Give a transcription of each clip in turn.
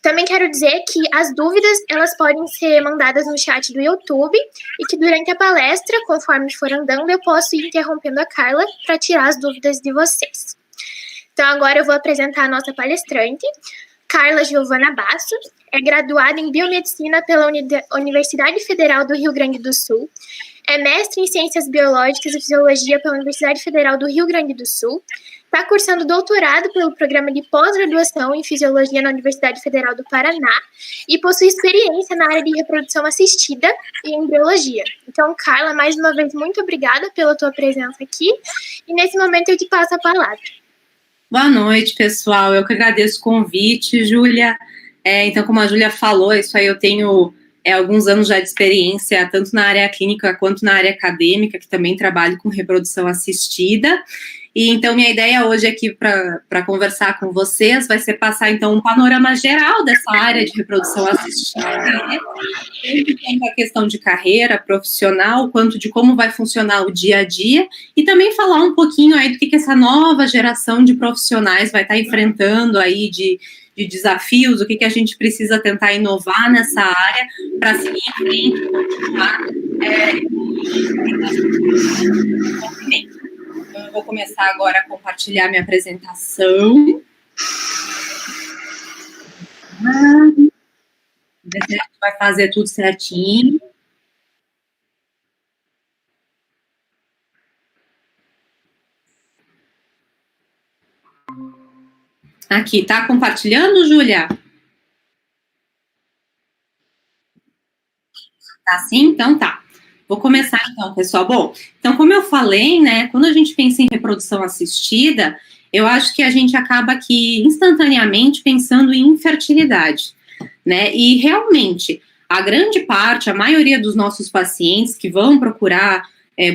Também quero dizer que as dúvidas, elas podem ser mandadas no chat do YouTube e que durante a palestra, conforme for andando, eu posso ir interrompendo a Carla para tirar as dúvidas de vocês. Então, agora eu vou apresentar a nossa palestrante, Carla Giovana Bastos, é graduada em Biomedicina pela Universidade Federal do Rio Grande do Sul, é mestre em Ciências Biológicas e Fisiologia pela Universidade Federal do Rio Grande do Sul, está cursando doutorado pelo programa de pós-graduação em Fisiologia na Universidade Federal do Paraná e possui experiência na área de reprodução assistida e embriologia. Então, Carla, mais uma vez, muito obrigada pela tua presença aqui e nesse momento eu te passo a palavra. Boa noite, pessoal. Eu que agradeço o convite, Júlia. Então, como a Júlia falou, isso aí eu tenho alguns anos já de experiência, tanto na área clínica quanto na área acadêmica, que também trabalho com reprodução assistida. E então, minha ideia hoje aqui para conversar com vocês vai ser passar, então, um panorama geral dessa área de reprodução assistida, né? Tanto a questão de carreira profissional, quanto de como vai funcionar o dia a dia, e também falar um pouquinho aí do que essa nova geração de profissionais vai estar enfrentando aí de desafios, o que a gente precisa tentar inovar nessa área para seguir em frente e continuar Então, eu vou começar agora a compartilhar minha apresentação. Ver se a gente vai fazer tudo certinho. Aqui, tá compartilhando, Júlia? Tá sim? Então tá. Vou começar então, pessoal. Bom, então como eu falei, né, quando a gente pensa em reprodução assistida, eu acho que a gente acaba aqui instantaneamente pensando em infertilidade, né, e realmente, a grande parte, a maioria dos nossos pacientes que vão procurar,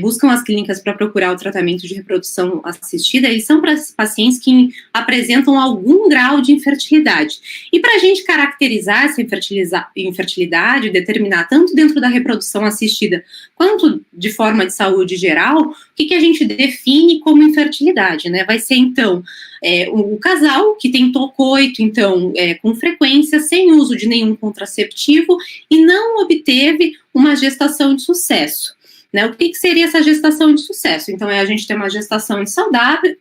buscam as clínicas para procurar o tratamento de reprodução assistida, eles são pacientes que apresentam algum grau de infertilidade. E para a gente caracterizar essa infertilidade, determinar tanto dentro da reprodução assistida quanto de forma de saúde geral, o que a gente define como infertilidade, né? Vai ser, então, o casal que tentou coito, então, com frequência, sem uso de nenhum contraceptivo e não obteve uma gestação de sucesso. Né, o que seria essa gestação de sucesso? Então, a gente tem uma gestação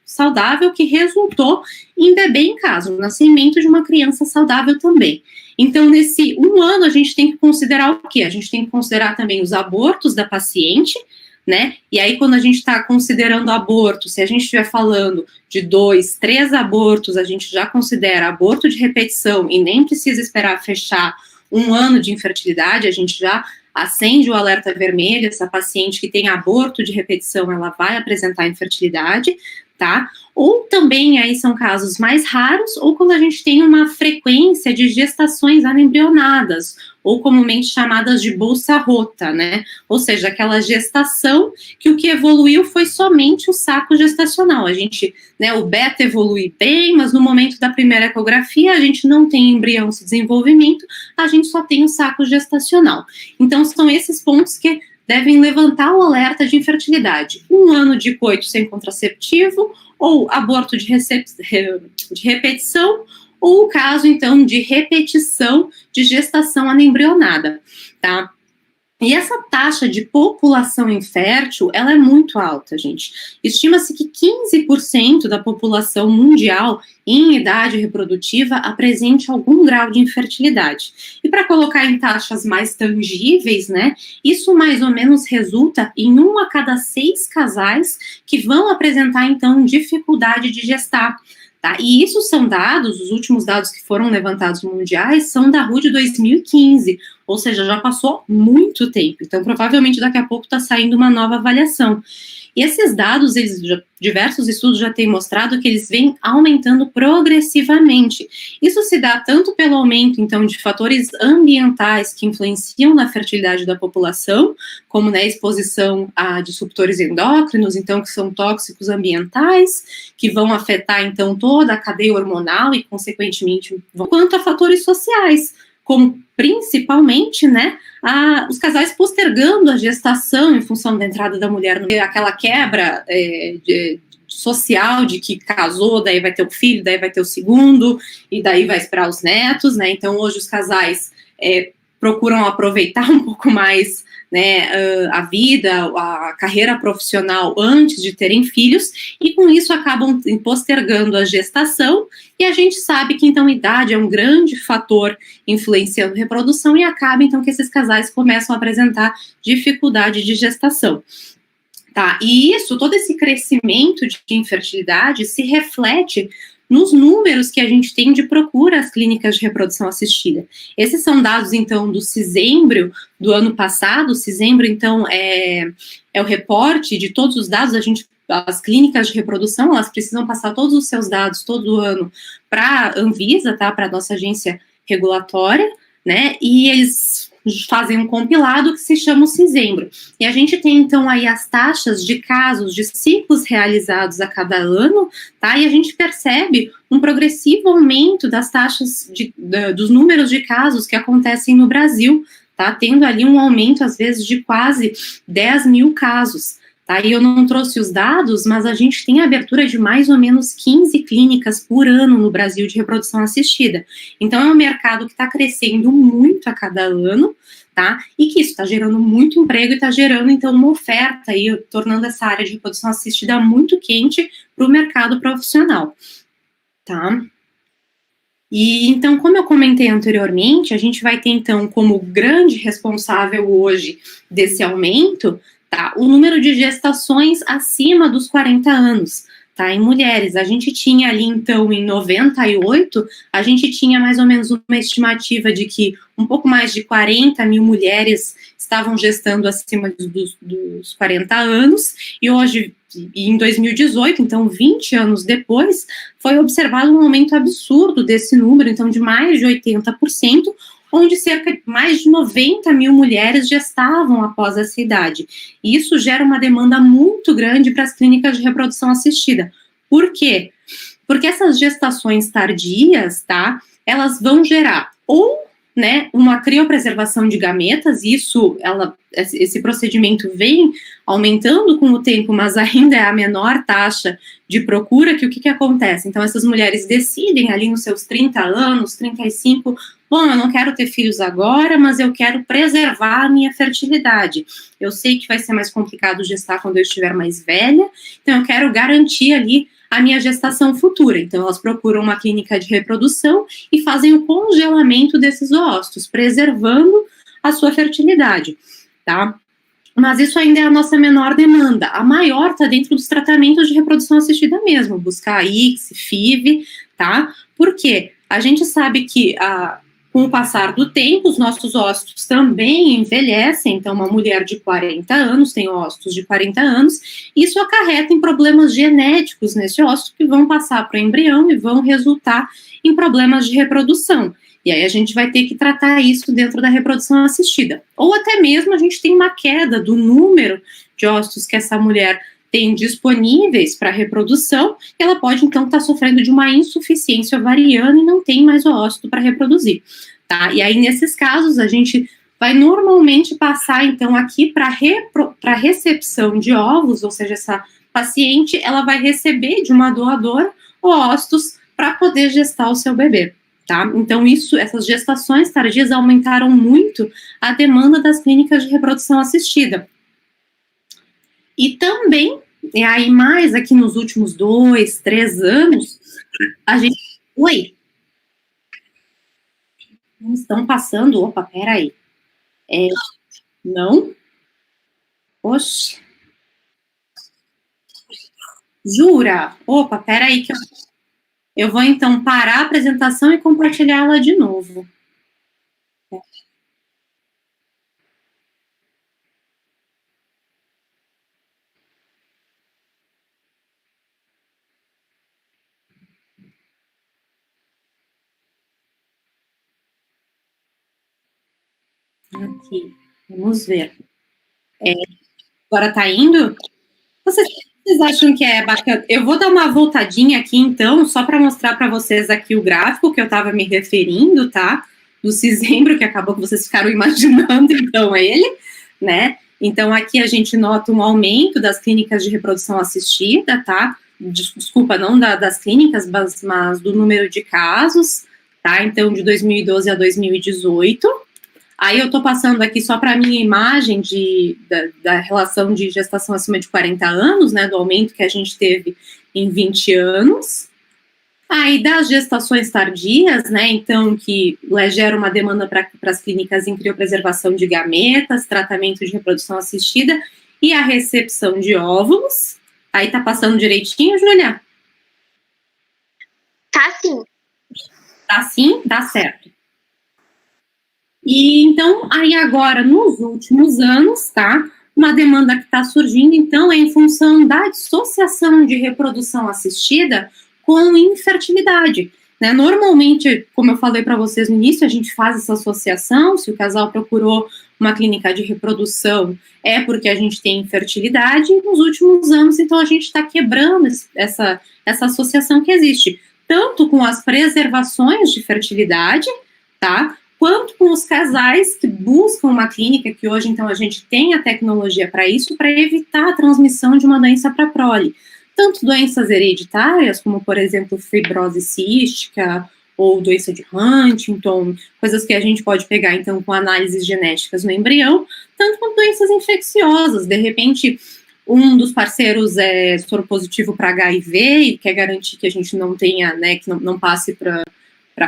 saudável que resultou em bebê em casa, o nascimento de uma criança saudável também. Então, nesse 1 ano, a gente tem que considerar o quê? A gente tem que considerar também os abortos da paciente, né? E aí, quando a gente está considerando aborto, se a gente estiver falando de 2, 3 abortos, a gente já considera aborto de repetição e nem precisa esperar fechar 1 ano de infertilidade, a gente já acende o alerta vermelho. Essa paciente que tem aborto de repetição, ela vai apresentar infertilidade, tá? Ou também aí são casos mais raros, ou quando a gente tem uma frequência de gestações anembrionadas, ou comumente chamadas de bolsa rota, né? Ou seja, aquela gestação que o que evoluiu foi somente o saco gestacional. A gente, né, o beta evolui bem, mas no momento da primeira ecografia a gente não tem embrião se desenvolvimento, a gente só tem o saco gestacional. Então, são esses pontos que devem levantar o alerta de infertilidade. 1 ano de coito sem contraceptivo, ou aborto de repetição, ou o caso, então, de repetição de gestação anembrionada, tá? E essa taxa de população infértil, ela é muito alta, gente. Estima-se que 15% da população mundial em idade reprodutiva apresente algum grau de infertilidade. E para colocar em taxas mais tangíveis, né, isso mais ou menos resulta em 1 a cada 6 casais que vão apresentar, então, dificuldade de gestar. Tá? E isso são dados, os últimos dados que foram levantados mundiais são da RU de 2015, ou seja, já passou muito tempo. Então, provavelmente, daqui a pouco está saindo uma nova avaliação. E esses dados, diversos estudos já têm mostrado que eles vêm aumentando progressivamente. Isso se dá tanto pelo aumento, então, de fatores ambientais que influenciam na fertilidade da população, como, né, exposição a disruptores endócrinos, então, que são tóxicos ambientais, que vão afetar, então, toda a cadeia hormonal e, consequentemente, quanto a fatores sociais, como principalmente, né, os casais postergando a gestação em função da entrada da mulher, aquela quebra social de que casou, daí vai ter o filho, daí vai ter o segundo, e daí vai esperar os netos, né? Então, hoje os casais procuram aproveitar um pouco mais, né, a vida, a carreira profissional antes de terem filhos, e com isso acabam postergando a gestação, e a gente sabe que, então, a idade é um grande fator influenciando a reprodução, e acaba, então, que esses casais começam a apresentar dificuldade de gestação. Tá? E isso, todo esse crescimento de infertilidade se reflete nos números que a gente tem de procura às clínicas de reprodução assistida. Esses são dados, então, do Cisembro do ano passado. O Cisembro, então, é o reporte de todos os dados. As clínicas de reprodução, elas precisam passar todos os seus dados todo ano para a Anvisa, tá? Para a nossa agência regulatória, né? E eles fazem um compilado que se chama o Cisembro. E a gente tem, então, aí as taxas de casos, de ciclos realizados a cada ano, tá? E a gente percebe um progressivo aumento das taxas, dos números de casos que acontecem no Brasil, tá? Tendo ali um aumento, às vezes, de quase 10 mil casos. Tá, e eu não trouxe os dados, mas a gente tem a abertura de mais ou menos 15 clínicas por ano no Brasil de reprodução assistida. Então, é um mercado que está crescendo muito a cada ano, tá? E que isso está gerando muito emprego e está gerando, então, uma oferta aí, tornando essa área de reprodução assistida muito quente para o mercado profissional, tá? E, então, como eu comentei anteriormente, a gente vai ter, então, como grande responsável hoje desse aumento, tá, o número de gestações acima dos 40 anos, tá, em mulheres. A gente tinha ali, então, em 98, a gente tinha mais ou menos uma estimativa de que um pouco mais de 40 mil mulheres estavam gestando acima dos 40 anos, e hoje, em 2018, então 20 anos depois, foi observado um aumento absurdo desse número, então de mais de 80%, onde cerca de mais de 90 mil mulheres gestavam após essa idade. E isso gera uma demanda muito grande para as clínicas de reprodução assistida. Por quê? Porque essas gestações tardias, tá, elas vão gerar ou, né, uma criopreservação de gametas, esse procedimento vem aumentando com o tempo, mas ainda é a menor taxa de procura, que o que acontece? Então, essas mulheres decidem ali nos seus 30 anos, 35, bom, eu não quero ter filhos agora, mas eu quero preservar a minha fertilidade. Eu sei que vai ser mais complicado gestar quando eu estiver mais velha, então eu quero garantir ali a minha gestação futura. Então, elas procuram uma clínica de reprodução e fazem o congelamento desses óvulos, preservando a sua fertilidade, tá? Mas isso ainda é a nossa menor demanda. A maior está dentro dos tratamentos de reprodução assistida mesmo, buscar ICSI, FIV, tá? Por quê? A gente sabe que com o passar do tempo, os nossos óvulos também envelhecem, então uma mulher de 40 anos tem óvulos de 40 anos, isso acarreta em problemas genéticos nesse óvulo que vão passar para o embrião e vão resultar em problemas de reprodução. E aí a gente vai ter que tratar isso dentro da reprodução assistida. Ou até mesmo a gente tem uma queda do número de óvulos que essa mulher tem disponíveis para reprodução, ela pode, então, estar sofrendo de uma insuficiência ovariana e não tem mais o óvulo para reproduzir, tá? E aí, nesses casos, a gente vai normalmente passar, então, aqui para recepção de óvulos, ou seja, essa paciente, ela vai receber de uma doadora óvulos para poder gestar o seu bebê, tá? Então, essas gestações tardias aumentaram muito a demanda das clínicas de reprodução assistida. E também, aí mais aqui nos últimos 2, 3 anos, a gente... Oi? Não estão passando? Opa, peraí. Não? Oxe. Jura? Opa, peraí que eu vou então parar a apresentação e compartilhá-la de novo. Aqui, vamos ver. Agora tá indo? Vocês acham que é bacana? Eu vou dar uma voltadinha aqui, então, só para mostrar para vocês aqui o gráfico que eu estava me referindo, tá? Do Cisembro, que acabou que vocês ficaram imaginando, então, ele, né? Então, aqui a gente nota um aumento das clínicas de reprodução assistida, tá? desculpa, não das clínicas, mas do número de casos, tá? Então, de 2012 a 2018. Aí eu tô passando aqui só para a minha imagem da relação de gestação acima de 40 anos, né, do aumento que a gente teve em 20 anos. Aí das gestações tardias, né, então que gera uma demanda para as clínicas em criopreservação de gametas, tratamento de reprodução assistida e a recepção de óvulos. Aí tá passando direitinho, Júlia? Tá sim. Tá sim? Tá certo. E então, aí agora, nos últimos anos, tá? Uma demanda que está surgindo, então, é em função da dissociação de reprodução assistida com infertilidade. Né? Normalmente, como eu falei para vocês no início, a gente faz essa associação, se o casal procurou uma clínica de reprodução, é porque a gente tem infertilidade, e nos últimos anos, então, a gente está quebrando essa associação que existe, tanto com as preservações de fertilidade, tá? Quanto com os casais que buscam uma clínica, que hoje, então, a gente tem a tecnologia para isso, para evitar a transmissão de uma doença para a prole. Tanto doenças hereditárias, como, por exemplo, fibrose cística, ou doença de Huntington, coisas que a gente pode pegar, então, com análises genéticas no embrião, tanto quanto doenças infecciosas. De repente, um dos parceiros é soropositivo para HIV, e quer garantir que a gente não tenha, né, que não passe para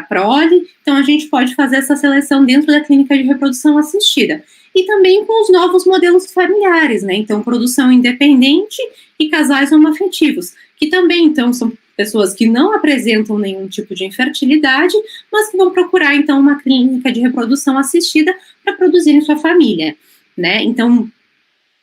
prole, então a gente pode fazer essa seleção dentro da clínica de reprodução assistida. E também com os novos modelos familiares, né, então produção independente e casais homoafetivos, que também, então, são pessoas que não apresentam nenhum tipo de infertilidade, mas que vão procurar, então, uma clínica de reprodução assistida para produzirem sua família, né, então,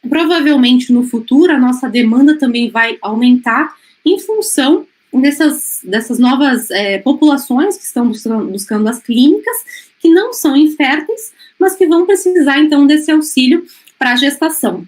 provavelmente no futuro a nossa demanda também vai aumentar em função dessas novas populações que estão buscando as clínicas, que não são inférteis, mas que vão precisar, então, desse auxílio para a gestação.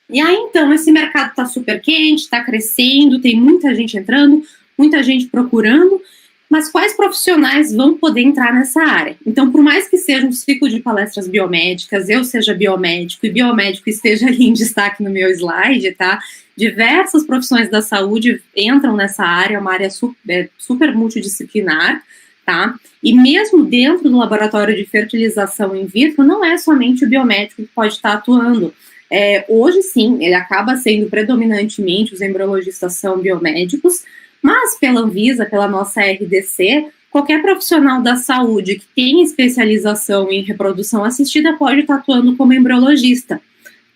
E aí, então, esse mercado está super quente, está crescendo, tem muita gente entrando, muita gente procurando, mas quais profissionais vão poder entrar nessa área? Então, por mais que seja um ciclo de palestras biomédicas, eu seja biomédico e biomédico esteja ali em destaque no meu slide, tá? Diversas profissões da saúde entram nessa área, é uma área super multidisciplinar, tá? E mesmo dentro do laboratório de fertilização in vitro, não é somente o biomédico que pode estar atuando. Hoje, sim, ele acaba sendo predominantemente, os embriologistas são biomédicos, mas pela Anvisa, pela nossa RDC, qualquer profissional da saúde que tenha especialização em reprodução assistida pode estar atuando como embriologista,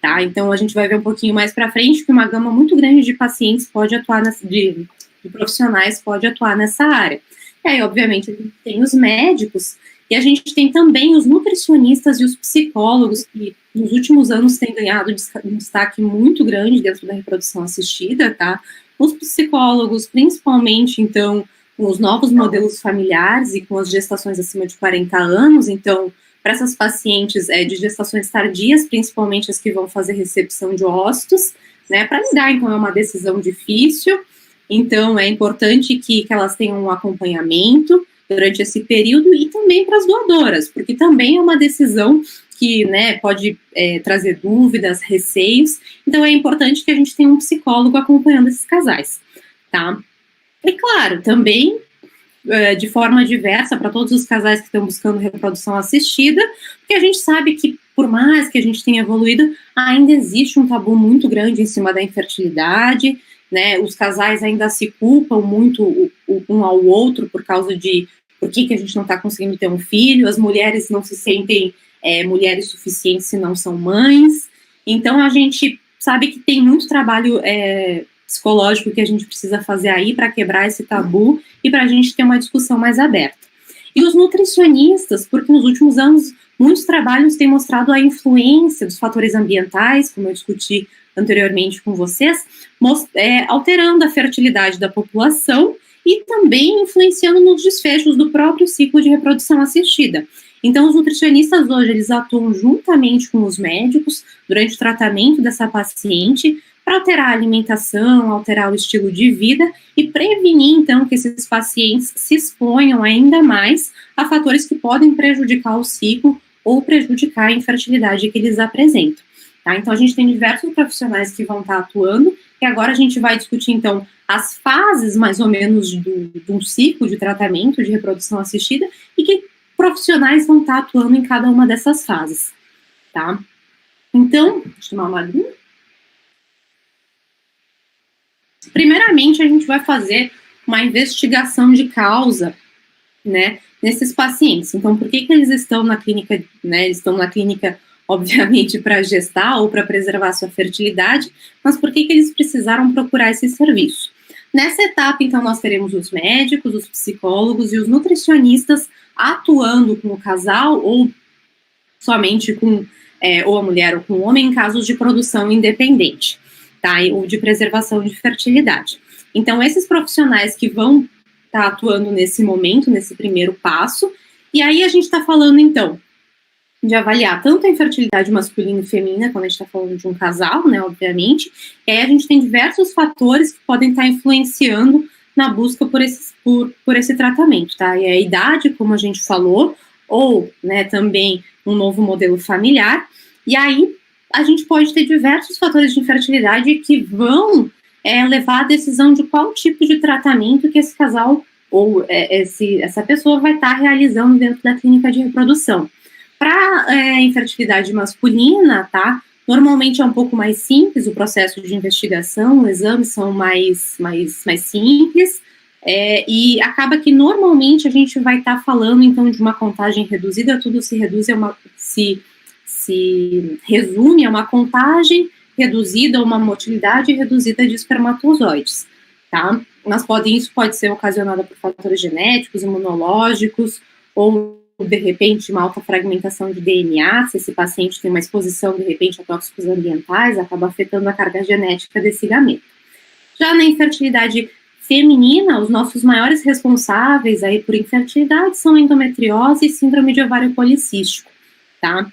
tá? Então, a gente vai ver um pouquinho mais para frente que uma gama muito grande de pacientes pode atuar, de profissionais pode atuar nessa área. E aí, obviamente, tem os médicos, e a gente tem também os nutricionistas e os psicólogos, que nos últimos anos têm ganhado um destaque muito grande dentro da reprodução assistida, tá? Os psicólogos, principalmente, então, com os novos modelos familiares e com as gestações acima de 40 anos, então, para essas pacientes de gestações tardias, principalmente as que vão fazer recepção de ócitos, né, para lidar, então, é uma decisão difícil, então, é importante que elas tenham um acompanhamento durante esse período e também para as doadoras, porque também é uma decisão que, né, pode trazer dúvidas, receios, então é importante que a gente tenha um psicólogo acompanhando esses casais, tá? E claro, também de forma diversa para todos os casais que estão buscando reprodução assistida, porque a gente sabe que, por mais que a gente tenha evoluído, ainda existe um tabu muito grande em cima da infertilidade, né, os casais ainda se culpam muito um ao outro por causa de por que a gente não está conseguindo ter um filho, as mulheres não se sentem mulheres suficientes se não são mães, então a gente sabe que tem muito trabalho psicológico que a gente precisa fazer aí para quebrar esse tabu e para a gente ter uma discussão mais aberta. E os nutricionistas, porque nos últimos anos muitos trabalhos têm mostrado a influência dos fatores ambientais, como eu discuti anteriormente com vocês, alterando a fertilidade da população e também influenciando nos desfechos do próprio ciclo de reprodução assistida. Então, os nutricionistas hoje, eles atuam juntamente com os médicos durante o tratamento dessa paciente para alterar a alimentação, alterar o estilo de vida e prevenir, então, que esses pacientes se exponham ainda mais a fatores que podem prejudicar o ciclo ou prejudicar a infertilidade que eles apresentam. Tá? Então, a gente tem diversos profissionais que vão estar atuando E agora a gente vai discutir, então, as fases, mais ou menos, de um ciclo de tratamento de reprodução assistida e que profissionais vão estar atuando em cada uma dessas fases, tá? Então, deixa eu tomar uma aguinha. Primeiramente, a gente vai fazer uma investigação de causa, né, nesses pacientes. Então, por que eles estão na clínica, né, eles estão na clínica, obviamente, para gestar ou para preservar sua fertilidade, mas por que eles precisaram procurar esse serviço? Nessa etapa, então, nós teremos os médicos, os psicólogos e os nutricionistas atuando com o casal ou somente com ou a mulher ou com o homem em casos de produção independente, tá? Ou de preservação de fertilidade. Então, esses profissionais que vão estar atuando nesse momento, nesse primeiro passo, e aí a gente está falando, então, de avaliar tanto a infertilidade masculina e feminina, quando a gente está falando de um casal, né, obviamente, e aí a gente tem diversos fatores que podem estar influenciando na busca por esse tratamento, tá? E a idade, como a gente falou, ou, né, também um novo modelo familiar, e aí a gente pode ter diversos fatores de infertilidade que vão levar à decisão de qual tipo de tratamento que esse casal ou essa pessoa vai estar realizando dentro da clínica de reprodução. Para infertilidade masculina, tá? Normalmente é um pouco mais simples o processo de investigação, os exames são mais simples, e acaba que normalmente a gente vai estar falando, então, de uma contagem reduzida, tudo se resume a uma contagem reduzida, uma motilidade reduzida de espermatozoides, tá? Mas isso pode ser ocasionado por fatores genéticos, imunológicos, ou, de repente, uma alta fragmentação de DNA, se esse paciente tem uma exposição, de repente, a tóxicos ambientais, acaba afetando a carga genética desse gameta. Já na infertilidade feminina, os nossos maiores responsáveis aí por infertilidade são endometriose e síndrome de ovário policístico, tá?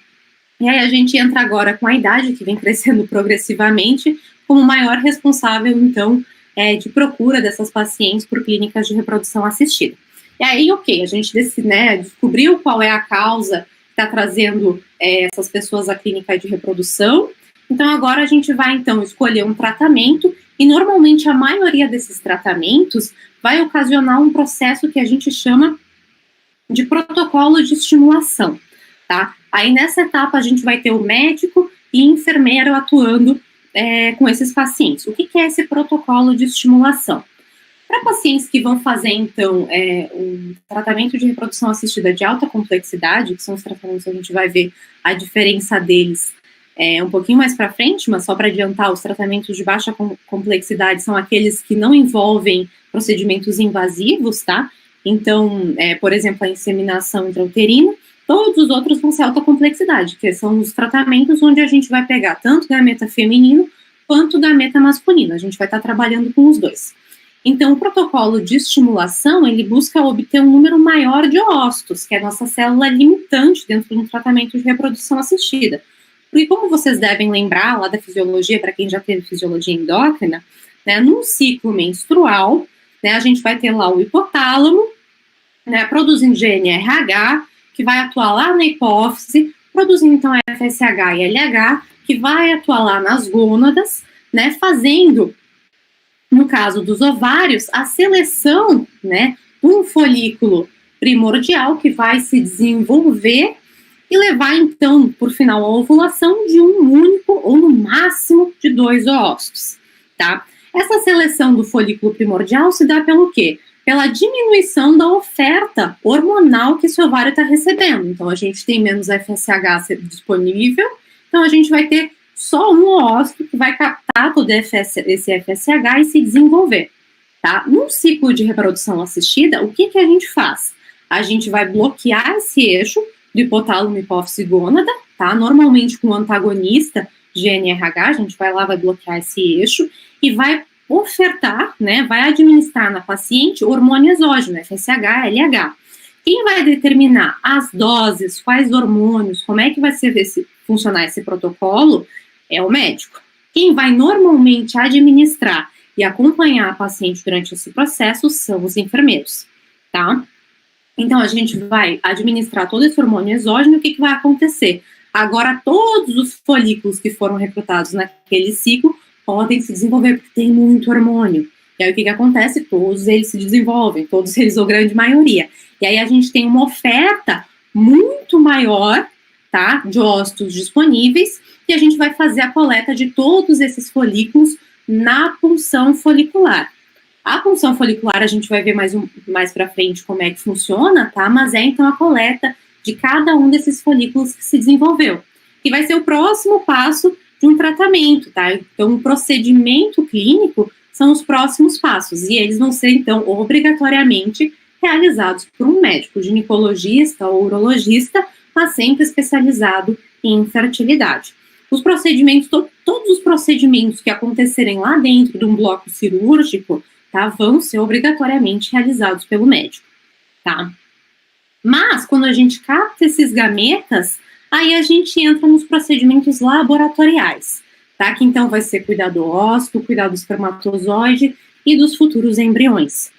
E aí a gente entra agora com a idade, que vem crescendo progressivamente, como maior responsável, então, de procura dessas pacientes por clínicas de reprodução assistida. E aí, ok, a gente descobriu qual é a causa que está trazendo essas pessoas à clínica de reprodução. Então, agora a gente vai, então, escolher um tratamento e, normalmente, a maioria desses tratamentos vai ocasionar um processo que a gente chama de protocolo de estimulação, tá? Aí, nessa etapa, a gente vai ter o médico e enfermeiro atuando com esses pacientes. O que é esse protocolo de estimulação? Para pacientes que vão fazer, então, um tratamento de reprodução assistida de alta complexidade, que são os tratamentos que a gente vai ver a diferença deles um pouquinho mais para frente, mas só para adiantar, os tratamentos de baixa complexidade são aqueles que não envolvem procedimentos invasivos, tá? Então, por exemplo, a inseminação intrauterina. Todos os outros vão ser alta complexidade, que são os tratamentos onde a gente vai pegar tanto gameta feminino quanto gameta masculino. A gente vai estar trabalhando com os dois. Então, o protocolo de estimulação, ele busca obter um número maior de ócitos, que é a nossa célula limitante dentro de um tratamento de reprodução assistida. Porque, como vocês devem lembrar lá da fisiologia, para quem já teve fisiologia endócrina, né, num ciclo menstrual, né, a gente vai ter lá o hipotálamo, né, produzindo GNRH, que vai atuar lá na hipófise, produzindo então FSH e LH, que vai atuar lá nas gônadas, né, fazendo, no caso dos ovários, a seleção, né, um folículo primordial que vai se desenvolver e levar, então, por final, a ovulação de um único ou, no máximo, de 2 oócitos, tá? Essa seleção do folículo primordial se dá pelo quê? Pela diminuição da oferta hormonal que esse ovário está recebendo. Então, a gente tem menos FSH disponível, então a gente vai ter só um oócito que vai captar todo esse FSH e se desenvolver, tá? Num ciclo de reprodução assistida, o que a gente faz? A gente vai bloquear esse eixo do hipotálamo, hipófise e gônada, tá? Normalmente com o antagonista GNRH, a gente vai lá, vai bloquear esse eixo e vai ofertar, né, vai administrar na paciente hormônio exógeno, FSH, LH. Quem vai determinar as doses, quais hormônios, como é que vai funcionar esse protocolo, é o médico. Quem vai normalmente administrar e acompanhar a paciente durante esse processo são os enfermeiros, tá? Então, a gente vai administrar todo esse hormônio exógeno, o que vai acontecer? Agora, todos os folículos que foram recrutados naquele ciclo podem se desenvolver, porque tem muito hormônio. E aí o que acontece? Todos eles se desenvolvem, todos eles, ou grande maioria. E aí a gente tem uma oferta muito maior, tá, de óvulos disponíveis, e a gente vai fazer a coleta de todos esses folículos na punção folicular. A punção folicular a gente vai ver mais para frente como é que funciona, tá? Mas é então a coleta de cada um desses folículos que se desenvolveu. E vai ser o próximo passo de um tratamento, tá? Então, o procedimento clínico são os próximos passos, e eles vão ser, então, obrigatoriamente realizados por um médico ginecologista ou urologista, mas sempre especializado em fertilidade. Os procedimentos, todos os procedimentos que acontecerem lá dentro de um bloco cirúrgico, tá, vão ser obrigatoriamente realizados pelo médico, tá? Mas, quando a gente capta esses gametas, aí a gente entra nos procedimentos laboratoriais, tá? Que então vai ser cuidar do óvulo, cuidar do espermatozoide e dos futuros embriões.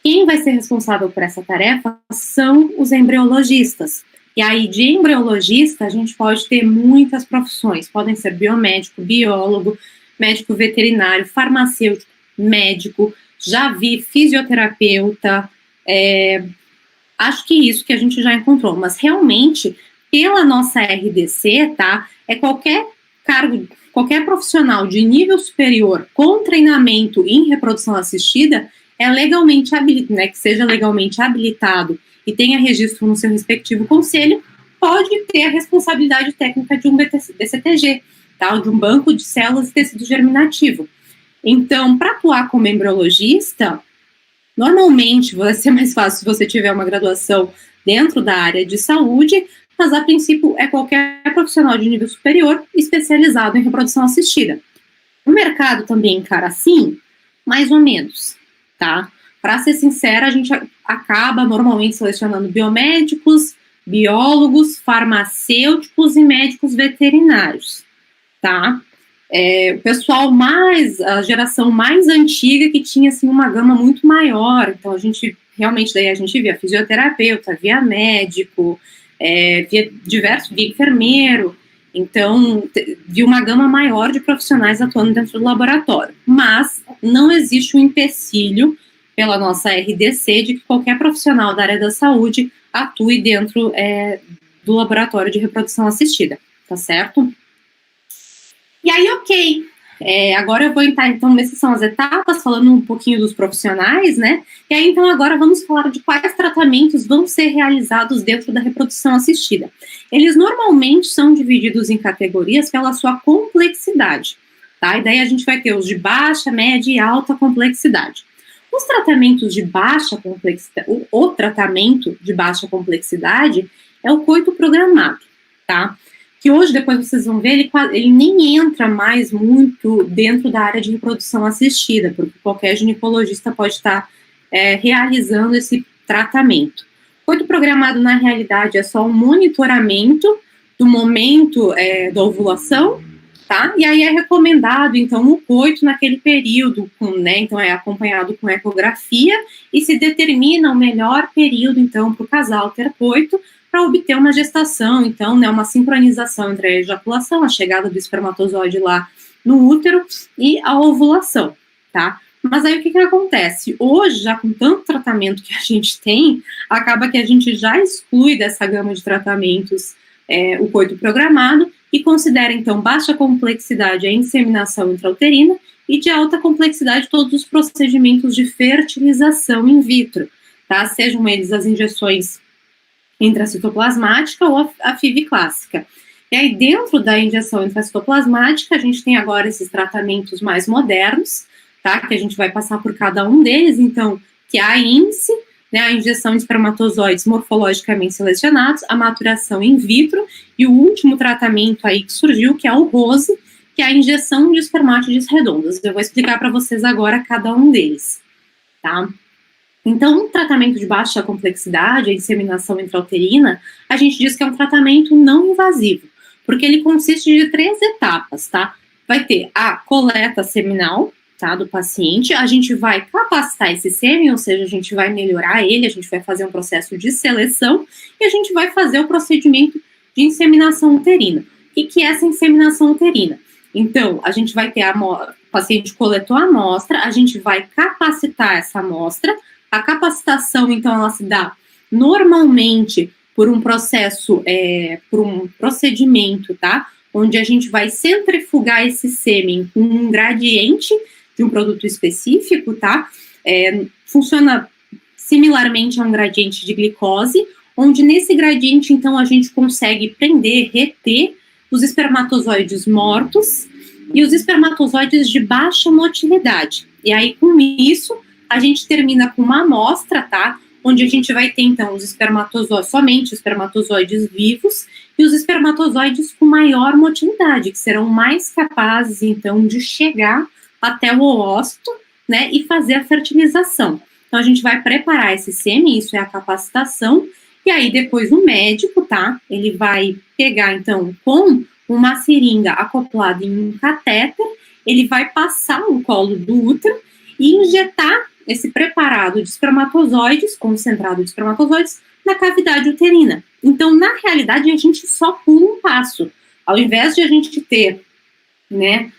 Quem vai ser responsável por essa tarefa são os embriologistas. E aí, de embriologista, a gente pode ter muitas profissões. Podem ser biomédico, biólogo, médico veterinário, farmacêutico, médico, já vi fisioterapeuta, acho que isso que a gente já encontrou. Mas, realmente, pela nossa RDC, tá, é qualquer cargo, qualquer profissional de nível superior com treinamento em reprodução assistida é legalmente habilitado, né, que seja legalmente habilitado e tenha registro no seu respectivo conselho, pode ter a responsabilidade técnica de um BCTG, tá, de um banco de células e tecido germinativo. Então, para atuar como embriologista, normalmente vai ser mais fácil se você tiver uma graduação dentro da área de saúde, mas a princípio é qualquer profissional de nível superior especializado em reprodução assistida. O mercado também encara assim, mais ou menos, tá? Para ser sincera, a gente acaba normalmente selecionando biomédicos, biólogos, farmacêuticos e médicos veterinários, tá? O pessoal a geração mais antiga que tinha, assim, uma gama muito maior, então a gente via fisioterapeuta, via médico, via enfermeiro, então via uma gama maior de profissionais atuando dentro do laboratório, mas não existe um empecilho pela nossa RDC de que qualquer profissional da área da saúde atue dentro do laboratório de reprodução assistida, tá certo? E aí, ok, agora eu vou entrar, então, essas são as etapas, falando um pouquinho dos profissionais, né? E aí, então, agora vamos falar de quais tratamentos vão ser realizados dentro da reprodução assistida. Eles normalmente são divididos em categorias pela sua complexidade, tá? E daí a gente vai ter os de baixa, média e alta complexidade. Os tratamentos de baixa complexidade, o tratamento de baixa complexidade é o coito programado, tá? Que hoje, depois vocês vão ver, ele nem entra mais muito dentro da área de reprodução assistida, porque qualquer ginecologista pode estar realizando esse tratamento. Coito programado, na realidade, é só um monitoramento do momento da ovulação, tá? E aí é recomendado, então, o coito naquele período, né? Então, é acompanhado com ecografia e se determina o melhor período, então, para o casal ter coito, para obter uma gestação, então, né, uma sincronização entre a ejaculação, a chegada do espermatozoide lá no útero e a ovulação, tá? Mas aí o que acontece? Hoje, já com tanto tratamento que a gente tem, acaba que a gente já exclui dessa gama de tratamentos o coito programado e considera, então, baixa complexidade a inseminação intrauterina e de alta complexidade todos os procedimentos de fertilização in vitro, tá? Sejam eles as injeções intracitoplasmática ou a FIV clássica. E aí, dentro da injeção intracitoplasmática, a gente tem agora esses tratamentos mais modernos, tá? Que a gente vai passar por cada um deles, então, que é a INSE, né, a injeção de espermatozoides morfologicamente selecionados, a maturação in vitro, e o último tratamento aí que surgiu, que é o ROSE, que é a injeção de espermátides redondas. Eu vou explicar para vocês agora cada um deles, tá? Então, um tratamento de baixa complexidade, a inseminação intrauterina, a gente diz que é um tratamento não invasivo, porque ele consiste de 3 etapas, tá? Vai ter a coleta seminal, tá, do paciente, a gente vai capacitar esse sêmen, ou seja, a gente vai melhorar ele, a gente vai fazer um processo de seleção e a gente vai fazer o procedimento de inseminação uterina. O que é essa inseminação uterina? Então, a gente vai ter paciente coletou a amostra, a gente vai capacitar essa amostra. A capacitação, então, ela se dá normalmente por um processo, por um procedimento, tá? Onde a gente vai centrifugar esse sêmen com um gradiente de um produto específico, tá? Funciona similarmente a um gradiente de glicose, onde nesse gradiente, então, a gente consegue prender, reter os espermatozoides mortos e os espermatozoides de baixa motilidade. E aí, com isso, a gente termina com uma amostra, tá? Onde a gente vai ter, então, os espermatozoides, somente os espermatozoides vivos e os espermatozoides com maior motilidade, que serão mais capazes, então, de chegar até o oócito, né, e fazer a fertilização. Então, a gente vai preparar esse sêmen, isso é a capacitação, e aí depois o médico, tá, ele vai pegar, então, com uma seringa acoplada em um catéter, ele vai passar no colo do útero e injetar esse preparado de espermatozoides, concentrado de espermatozoides, na cavidade uterina. Então, na realidade, a gente só pula um passo. Ao invés de a gente ter, né,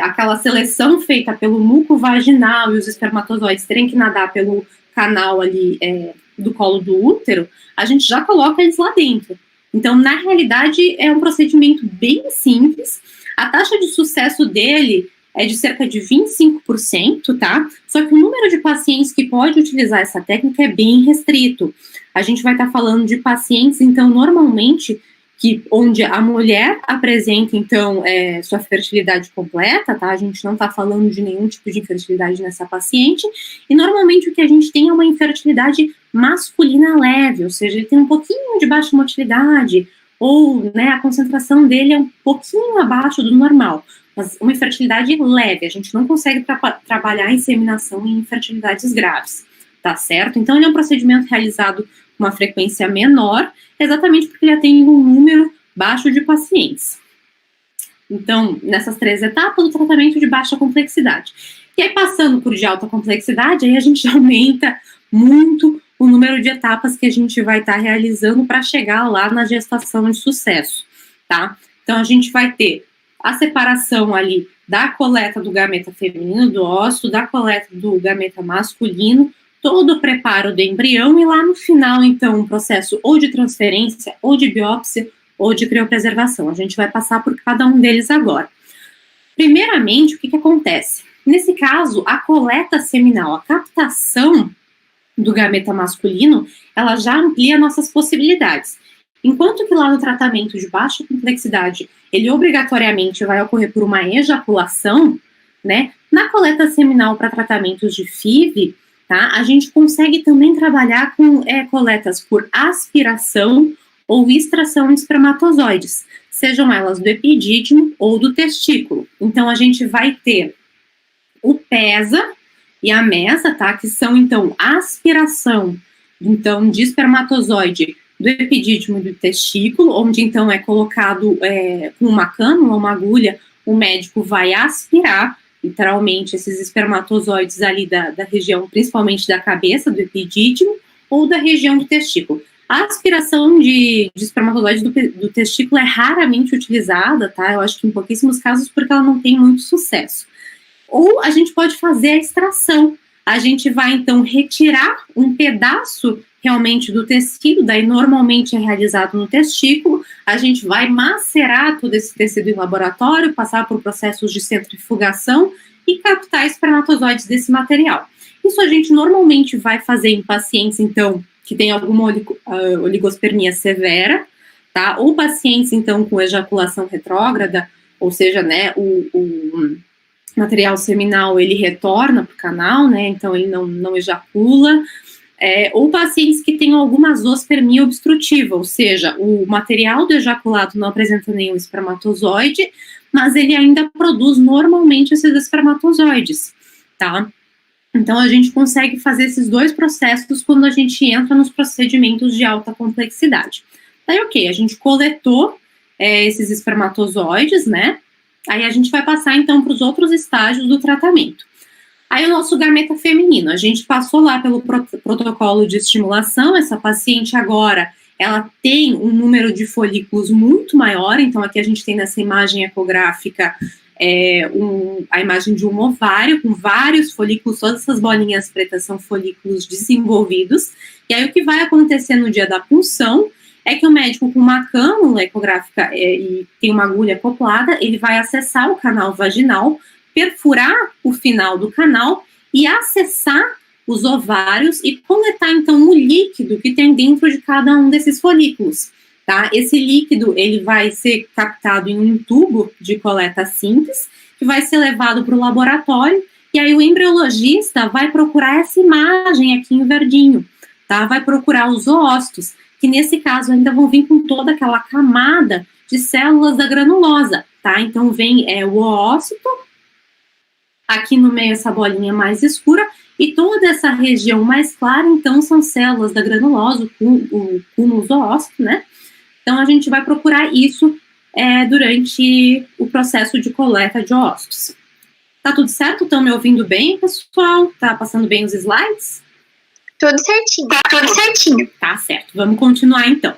aquela seleção feita pelo muco vaginal e os espermatozoides terem que nadar pelo canal ali do colo do útero, a gente já coloca eles lá dentro. Então, na realidade, é um procedimento bem simples. A taxa de sucesso dele é de cerca de 25%, tá? Só que o número de pacientes que pode utilizar essa técnica é bem restrito. A gente vai estar falando de pacientes, então, normalmente, onde a mulher apresenta, então, sua fertilidade completa, tá? A gente não está falando de nenhum tipo de infertilidade nessa paciente, e normalmente o que a gente tem é uma infertilidade masculina leve, ou seja, ele tem um pouquinho de baixa motilidade, ou, né, a concentração dele é um pouquinho abaixo do normal, mas uma infertilidade leve, a gente não consegue trabalhar a inseminação em infertilidades graves, tá certo? Então, ele é um procedimento realizado com uma frequência menor, exatamente porque ele atende um número baixo de pacientes. Então, nessas 3 etapas, o tratamento de baixa complexidade. E aí, passando por de alta complexidade, aí a gente aumenta muito o número de etapas que a gente vai estar realizando para chegar lá na gestação de sucesso, tá? Então, a gente vai ter a separação ali da coleta do gameta feminino do óvulo, da coleta do gameta masculino, todo o preparo do embrião e lá no final, então, um processo ou de transferência, ou de biópsia, ou de criopreservação. A gente vai passar por cada um deles agora. Primeiramente, o que acontece? Nesse caso, a coleta seminal, a captação do gameta masculino, ela já amplia nossas possibilidades. Enquanto que lá no tratamento de baixa complexidade, ele obrigatoriamente vai ocorrer por uma ejaculação, né? Na coleta seminal para tratamentos de FIV, tá? A gente consegue também trabalhar com coletas por aspiração ou extração de espermatozoides, sejam elas do epidídimo ou do testículo. Então, a gente vai ter o PESA e a MESA, tá? Que são, então, aspiração, então, de espermatozoide do epidídimo e do testículo, onde, então, é colocado com uma cânula, uma agulha, o médico vai aspirar literalmente esses espermatozoides ali da região, principalmente da cabeça, do epidídimo, ou da região do testículo. A aspiração de espermatozoides do testículo é raramente utilizada, tá? Eu acho que em pouquíssimos casos, porque ela não tem muito sucesso. Ou a gente pode fazer a extração. A gente vai, então, retirar um pedaço realmente do tecido, daí normalmente é realizado no testículo, a gente vai macerar todo esse tecido em laboratório, passar por processos de centrifugação e captar espermatozoides desse material. Isso a gente normalmente vai fazer em pacientes, então, que tem alguma oligospermia severa, tá? Ou pacientes, então, com ejaculação retrógrada, ou seja, né, o material seminal, ele retorna para o canal, né, então ele não ejacula, ou pacientes que têm alguma zoospermia obstrutiva, ou seja, o material do ejaculado não apresenta nenhum espermatozoide, mas ele ainda produz normalmente esses espermatozoides, tá? Então, a gente consegue fazer esses 2 processos quando a gente entra nos procedimentos de alta complexidade. Daí, ok, a gente coletou esses espermatozoides, né? Aí a gente vai passar, então, para os outros estágios do tratamento. Aí o nosso gameta feminino, a gente passou lá pelo protocolo de estimulação, essa paciente agora, ela tem um número de folículos muito maior, então aqui a gente tem nessa imagem ecográfica a imagem de um ovário com vários folículos, todas essas bolinhas pretas são folículos desenvolvidos, e aí o que vai acontecer no dia da punção é que o médico com uma cânula ecográfica e tem uma agulha acoplada, ele vai acessar o canal vaginal, perfurar o final do canal e acessar os ovários e coletar, então, o líquido que tem dentro de cada um desses folículos, tá? Esse líquido, ele vai ser captado em um tubo de coleta simples, que vai ser levado para o laboratório, e aí o embriologista vai procurar essa imagem aqui em verdinho, tá? Vai procurar os oócitos, que nesse caso ainda vão vir com toda aquela camada de células da granulosa, tá? Então vem o oócito, aqui no meio essa bolinha mais escura, e toda essa região mais clara, então, são células da granulosa, o cúmulo zoócito, né? Então, a gente vai procurar isso durante o processo de coleta de oócitos. Tá tudo certo? Estão me ouvindo bem, pessoal? Tá passando bem os slides? Tudo certinho. Tá tudo certinho. Tá certo. Vamos continuar, então.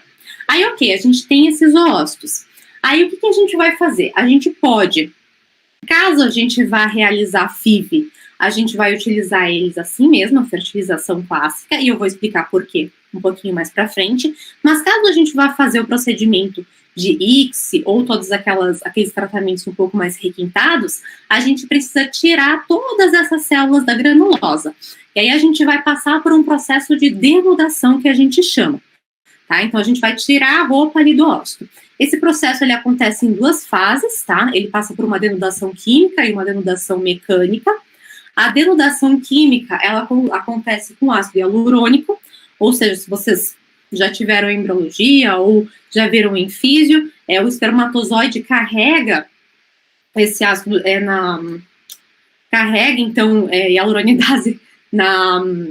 Aí, ok, a gente tem esses oócitos. Aí, o que a gente vai fazer? A gente pode, caso a gente vá realizar FIV, a gente vai utilizar eles assim mesmo, a fertilização clássica, e eu vou explicar por quê um pouquinho mais para frente. Mas caso a gente vá fazer o procedimento de ICSI ou todos aqueles tratamentos um pouco mais requintados, a gente precisa tirar todas essas células da granulosa. E aí a gente vai passar por um processo de denudação que a gente chama, tá? Então a gente vai tirar a roupa ali do ósseo. Esse processo, ele acontece em 2 fases, tá? Ele passa por uma denudação química e uma denudação mecânica. A denudação química, ela acontece com ácido hialurônico, ou seja, se vocês já tiveram embriologia ou já viram em físio, o espermatozoide carrega esse ácido, carrega, então, hialuronidase na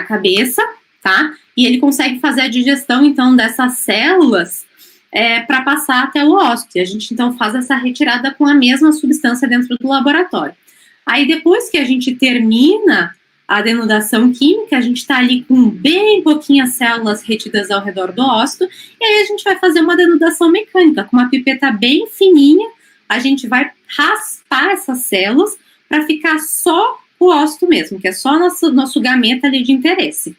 cabeça, tá? E ele consegue fazer a digestão, então, dessas células para passar até o ósseo. E a gente, então, faz essa retirada com a mesma substância dentro do laboratório. Aí, depois que a gente termina a denudação química, a gente está ali com bem pouquinhas células retidas ao redor do ósseo, e aí a gente vai fazer uma denudação mecânica, com uma pipeta bem fininha, a gente vai raspar essas células para ficar só o ósseo mesmo, que é só nosso gameta ali de interesse,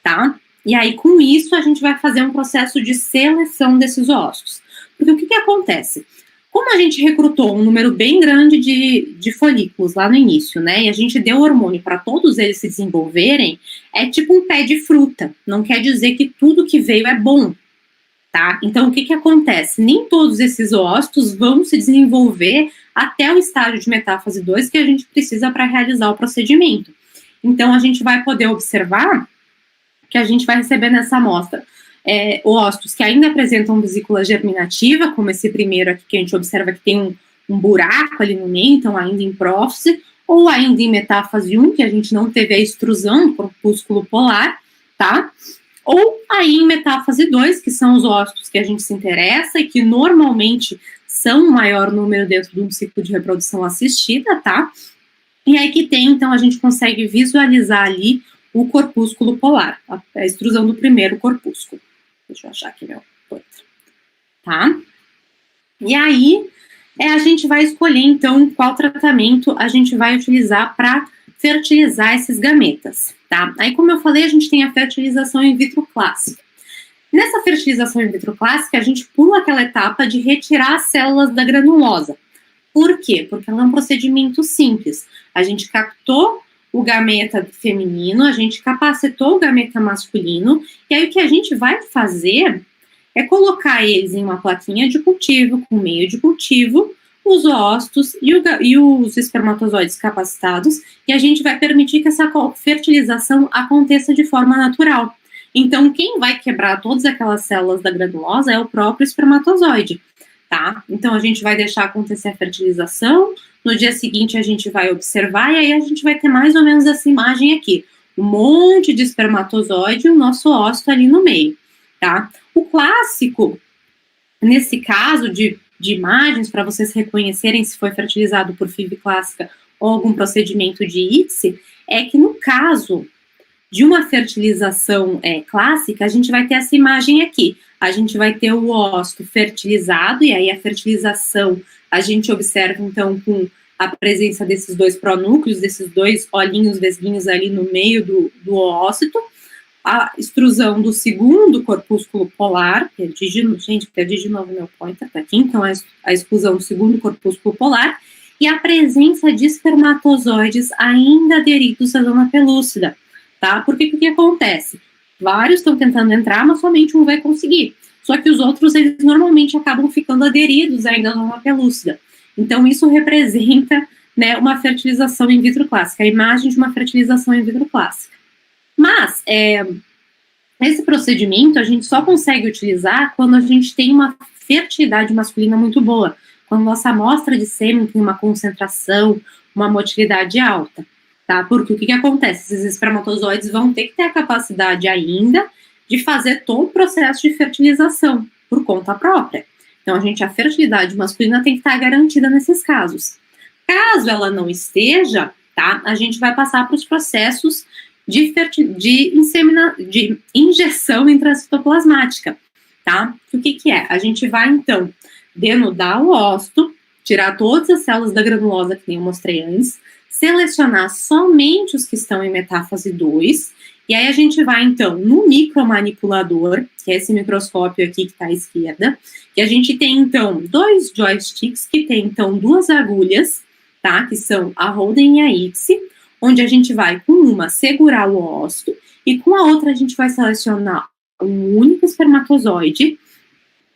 tá? E aí, com isso, a gente vai fazer um processo de seleção desses ósseos. Porque o que acontece? Como a gente recrutou um número bem grande de folículos lá no início, né, e a gente deu hormônio para todos eles se desenvolverem, é tipo um pé de fruta. Não quer dizer que tudo que veio é bom, tá? Então, o que acontece? Nem todos esses ócitos vão se desenvolver até o estágio de metáfase 2 que a gente precisa para realizar o procedimento. Então, a gente vai poder observar que a gente vai receber nessa amostra ócitos que ainda apresentam vesícula germinativa, como esse primeiro aqui que a gente observa que tem um buraco ali no meio, então ainda em prófise, ou ainda em metáfase 1, que a gente não teve a extrusão do corpúsculo polar, tá? Ou aí em metáfase 2, que são os ócitos que a gente se interessa e que normalmente são o maior número dentro de um ciclo de reprodução assistida, tá? E aí que tem, então, a gente consegue visualizar ali o corpúsculo polar, a extrusão do primeiro corpúsculo. Deixa eu achar aqui meu outro. Tá? E aí, a gente vai escolher, então, qual tratamento a gente vai utilizar para fertilizar esses gametas, tá? Aí, como eu falei, a gente tem a fertilização in vitro clássica. Nessa fertilização in vitro clássica, a gente pula aquela etapa de retirar as células da granulosa. Por quê? Porque ela é um procedimento simples. A gente captou o gameta feminino, a gente capacitou o gameta masculino, e aí o que a gente vai fazer é colocar eles em uma plaquinha de cultivo, com meio de cultivo, os ócitos e os espermatozoides capacitados, e a gente vai permitir que essa fertilização aconteça de forma natural. Então, quem vai quebrar todas aquelas células da granulosa é o próprio espermatozoide, tá? Então, a gente vai deixar acontecer a fertilização, no dia seguinte a gente vai observar, e aí a gente vai ter mais ou menos essa imagem aqui, um monte de espermatozoide e o nosso ócito ali no meio, tá? O clássico, nesse caso de imagens, para vocês reconhecerem se foi fertilizado por FIV clássica ou algum procedimento de ICSI, é que no caso de uma fertilização clássica, a gente vai ter essa imagem aqui. A gente vai ter o ócito fertilizado, e aí a fertilização a gente observa, então, com a presença desses dois pronúcleos, desses dois olhinhos vesguinhos ali no meio do ócito, a extrusão do segundo corpúsculo polar, perdi de novo meu pointer, tá aqui, então a exclusão do segundo corpúsculo polar, e a presença de espermatozoides ainda aderidos à zona pelúcida, tá? Porque o que acontece? Vários estão tentando entrar, mas somente um vai conseguir. Só que os outros, eles normalmente acabam ficando aderidos ainda à zona pelúcida. Então, isso representa, né, uma fertilização in vitro clássica, a imagem de uma fertilização in vitro clássica. Mas, esse procedimento a gente só consegue utilizar quando a gente tem uma fertilidade masculina muito boa, quando nossa amostra de sêmen tem uma concentração, uma motilidade alta, tá? Porque o que acontece? Esses espermatozoides vão ter que ter a capacidade ainda de fazer todo o processo de fertilização por conta própria. Então, a fertilidade masculina tem que estar garantida nesses casos. Caso ela não esteja, tá? A gente vai passar para os processos de injeção intracitoplasmática, tá? O que é? A gente vai, então, denudar o ócito, tirar todas as células da granulosa que eu mostrei antes, selecionar somente os que estão em metáfase 2, e aí a gente vai, então, no micromanipulador, que é esse microscópio aqui que está à esquerda, e a gente tem, então, 2 joysticks que tem, então, 2 agulhas, tá? Que são a Holden e a ICSI, onde a gente vai, com uma, segurar o ócito, e com a outra a gente vai selecionar um único espermatozoide,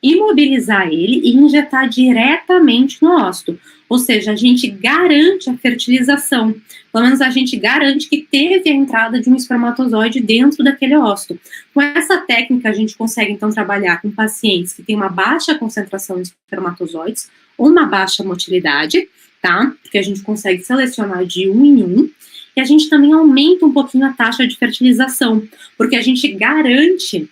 imobilizar ele e injetar diretamente no ócito. Ou seja, a gente garante a fertilização. Pelo menos a gente garante que teve a entrada de um espermatozoide dentro daquele ócito. Com essa técnica, a gente consegue, então, trabalhar com pacientes que têm uma baixa concentração de espermatozoides ou uma baixa motilidade, tá? Porque a gente consegue selecionar de um em um. E a gente também aumenta um pouquinho a taxa de fertilização, porque a gente garante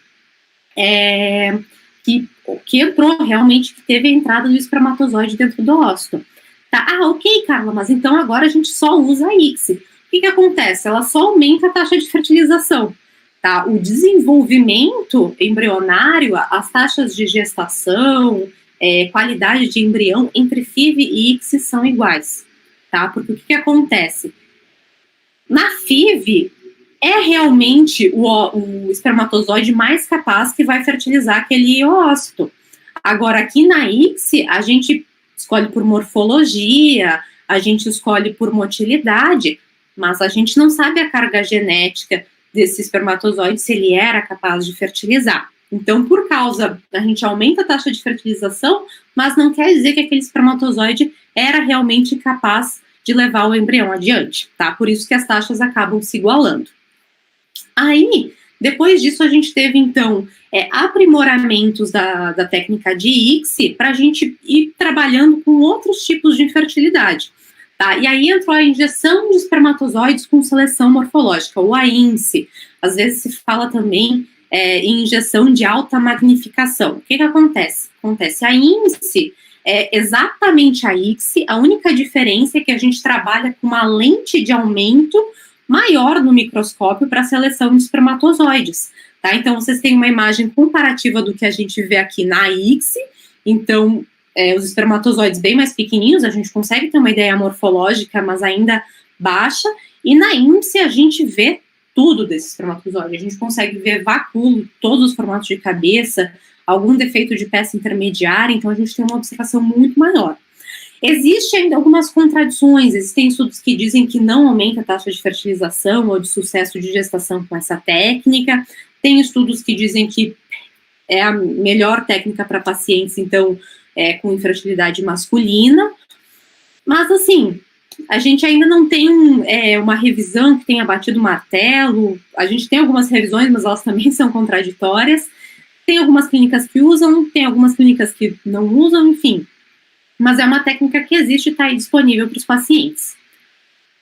que entrou realmente, que teve a entrada do espermatozoide dentro do ócito. Tá? Ok, Carla, mas então agora a gente só usa a ICSI. O que acontece? Ela só aumenta a taxa de fertilização. Tá? O desenvolvimento embrionário, as taxas de gestação, qualidade de embrião entre FIV e ICSI são iguais. Tá? Porque o que acontece? Na FIV, é realmente o espermatozoide mais capaz que vai fertilizar aquele ócito. Agora, aqui na ICSI, a gente escolhe por morfologia, a gente escolhe por motilidade, mas a gente não sabe a carga genética desse espermatozoide, se ele era capaz de fertilizar. Então, por causa, a gente aumenta a taxa de fertilização, mas não quer dizer que aquele espermatozoide era realmente capaz de levar o embrião adiante, tá? Por isso que as taxas acabam se igualando. Aí, depois disso, a gente teve, então, aprimoramentos da técnica de ICSI para a gente ir trabalhando com outros tipos de infertilidade, tá? E aí entrou a injeção de espermatozoides com seleção morfológica, ou a INSE. Às vezes se fala também em injeção de alta magnificação. O que acontece? A INSE é exatamente a ICSI, a única diferença é que a gente trabalha com uma lente de aumento maior no microscópio para a seleção de espermatozoides, tá? Então, vocês têm uma imagem comparativa do que a gente vê aqui na ICSI, então, os espermatozoides bem mais pequenininhos, a gente consegue ter uma ideia morfológica, mas ainda baixa, e na INSE a gente vê tudo desse espermatozoide, a gente consegue ver vacúolo, todos os formatos de cabeça, algum defeito de peça intermediária, então a gente tem uma observação muito maior. Existem ainda algumas contradições, existem estudos que dizem que não aumenta a taxa de fertilização ou de sucesso de gestação com essa técnica, tem estudos que dizem que é a melhor técnica para pacientes, então, com infertilidade masculina, mas assim, a gente ainda não tem uma revisão que tenha batido o martelo, a gente tem algumas revisões, mas elas também são contraditórias, tem algumas clínicas que usam, tem algumas clínicas que não usam, enfim. Mas é uma técnica que existe e está aí disponível para os pacientes.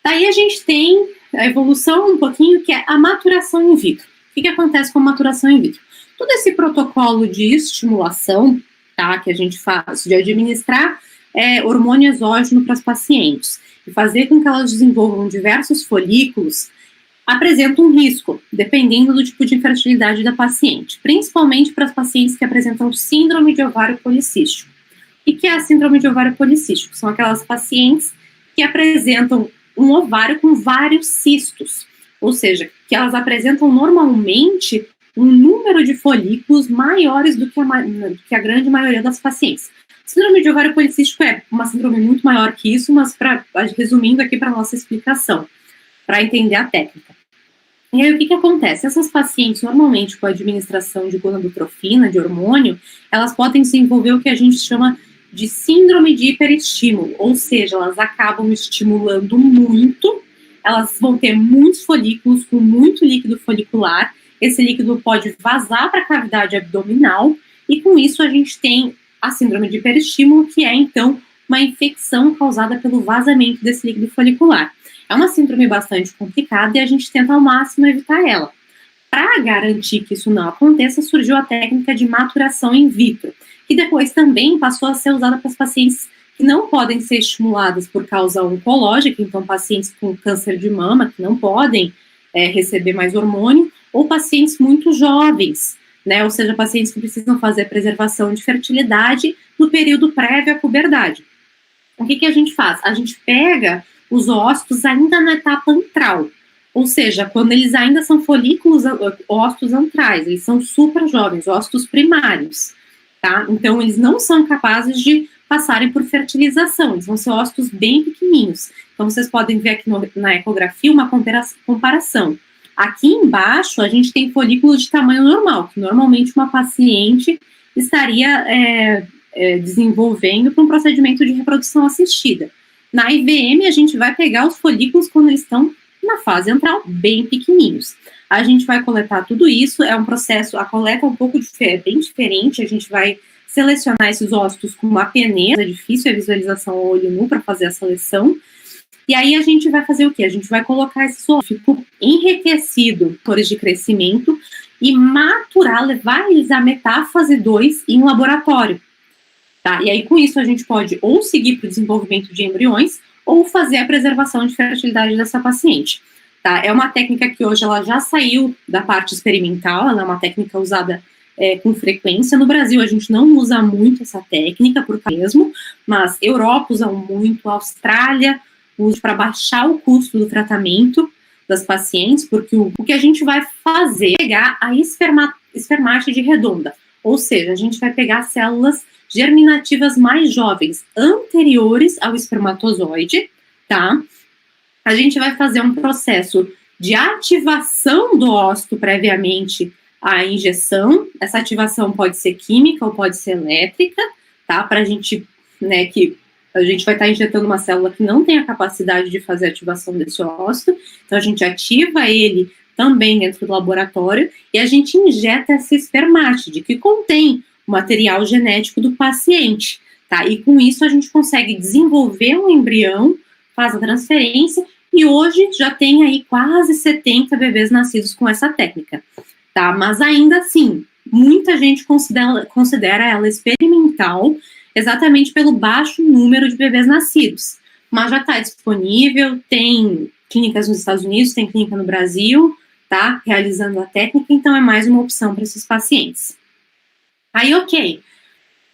Daí a gente tem a evolução um pouquinho, que é a maturação in vitro. O que acontece com a maturação in vitro? Todo esse protocolo de estimulação, tá, que a gente faz, de administrar hormônio exógeno para as pacientes, e fazer com que elas desenvolvam diversos folículos, apresentam um risco, dependendo do tipo de infertilidade da paciente, principalmente para as pacientes que apresentam síndrome de ovário policístico. O que é a síndrome de ovário policístico? São aquelas pacientes que apresentam um ovário com vários cistos, ou seja, que elas apresentam normalmente um número de folículos maiores do que a grande maioria das pacientes. Síndrome de ovário policístico é uma síndrome muito maior que isso, mas resumindo aqui para a nossa explicação, para entender a técnica. E aí, o que acontece? Essas pacientes, normalmente, com a administração de gonadotrofina, de hormônio, elas podem desenvolver o que a gente chama de síndrome de hiperestímulo, ou seja, elas acabam estimulando muito, elas vão ter muitos folículos com muito líquido folicular, esse líquido pode vazar para a cavidade abdominal, e com isso a gente tem a síndrome de hiperestímulo, que é, então, uma infecção causada pelo vazamento desse líquido folicular. É uma síndrome bastante complicada e a gente tenta ao máximo evitar ela. Para garantir que isso não aconteça, surgiu a técnica de maturação in vitro, que depois também passou a ser usada para as pacientes que não podem ser estimuladas por causa oncológica, então pacientes com câncer de mama que não podem receber mais hormônio, ou pacientes muito jovens, né, ou seja, pacientes que precisam fazer preservação de fertilidade no período prévio à puberdade. O que a gente faz? A gente pega os ócitos ainda na etapa antral, ou seja, quando eles ainda são folículos, ócitos antrais, eles são super jovens, ócitos primários, tá? Então, eles não são capazes de passarem por fertilização, eles vão ser ócitos bem pequenininhos. Então, vocês podem ver aqui na ecografia uma comparação. Aqui embaixo, a gente tem folículos de tamanho normal, que normalmente uma paciente estaria desenvolvendo para um procedimento de reprodução assistida. Na IVM, a gente vai pegar os folículos quando eles estão na fase antral, bem pequenininhos. A gente vai coletar tudo isso, é um processo, a coleta é um pouco bem diferente, a gente vai selecionar esses ócitos com uma peneira, é difícil a visualização ao olho nu para fazer a seleção, e aí a gente vai fazer o quê? A gente vai colocar esse ócito enriquecido, fatores de crescimento, e maturar, levar eles à metáfase 2 em laboratório. Tá? E aí, com isso, a gente pode ou seguir para o desenvolvimento de embriões ou fazer a preservação de fertilidade dessa paciente. Tá? É uma técnica que hoje ela já saiu da parte experimental, ela é uma técnica usada com frequência. No Brasil, a gente não usa muito essa técnica, por mesmo, mas Europa usa muito, a Austrália usa para baixar o custo do tratamento das pacientes, porque o que a gente vai fazer é pegar a espermátide redonda, ou seja, a gente vai pegar células germinativas mais jovens, anteriores ao espermatozoide, tá? A gente vai fazer um processo de ativação do ócito previamente à injeção. Essa ativação pode ser química ou pode ser elétrica, tá? Para a gente, né, que a gente vai estar injetando uma célula que não tem a capacidade de fazer a ativação desse ócito, então a gente ativa ele também dentro do laboratório e a gente injeta essa espermátide, que contém o material genético do paciente, tá? E com isso a gente consegue desenvolver um embrião, faz a transferência, e hoje já tem aí quase 70 bebês nascidos com essa técnica, tá? Mas ainda assim, muita gente considera ela experimental, exatamente pelo baixo número de bebês nascidos. Mas já está disponível, tem clínicas nos Estados Unidos, tem clínica no Brasil, tá? Realizando a técnica, então é mais uma opção para esses pacientes. Aí, ok,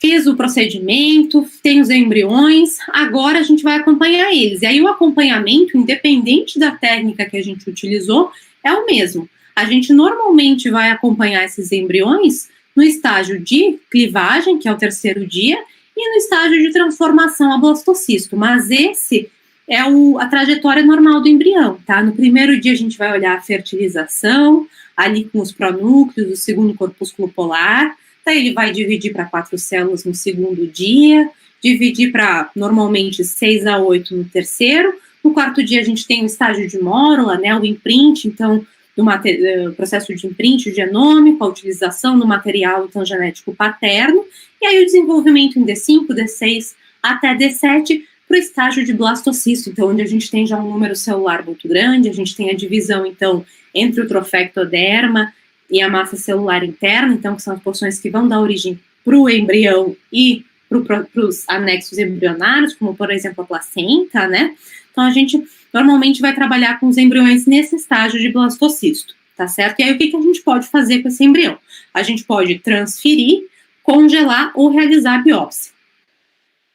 fiz o procedimento, tem os embriões, agora a gente vai acompanhar eles. E aí o acompanhamento, independente da técnica que a gente utilizou, é o mesmo. A gente normalmente vai acompanhar esses embriões no estágio de clivagem, que é o 3º dia, e no estágio de transformação a blastocisto. Mas esse é a trajetória normal do embrião, tá? No primeiro dia a gente vai olhar a fertilização, ali com os pronúcleos, o segundo corpúsculo polar. Ele vai dividir para 4 células no 2º dia, dividir para, normalmente, 6 a 8 no 3º. No 4º dia, a gente tem o estágio de mórula, né, o imprint, então, do processo de imprint genômico, a utilização do material então, genético paterno, e aí o desenvolvimento em D5, D6 até D7 para o estágio de blastocisto, então, onde a gente tem já um número celular muito grande, a gente tem a divisão, então, entre o trofectoderma e a massa celular interna, então, que são as porções que vão dar origem para o embrião e para os anexos embrionários, como, por exemplo, a placenta, né? Então, Então, a gente normalmente vai trabalhar com os embriões nesse estágio de blastocisto, tá certo? E aí, o que a gente pode fazer com esse embrião? A gente pode transferir, congelar ou realizar a biópsia,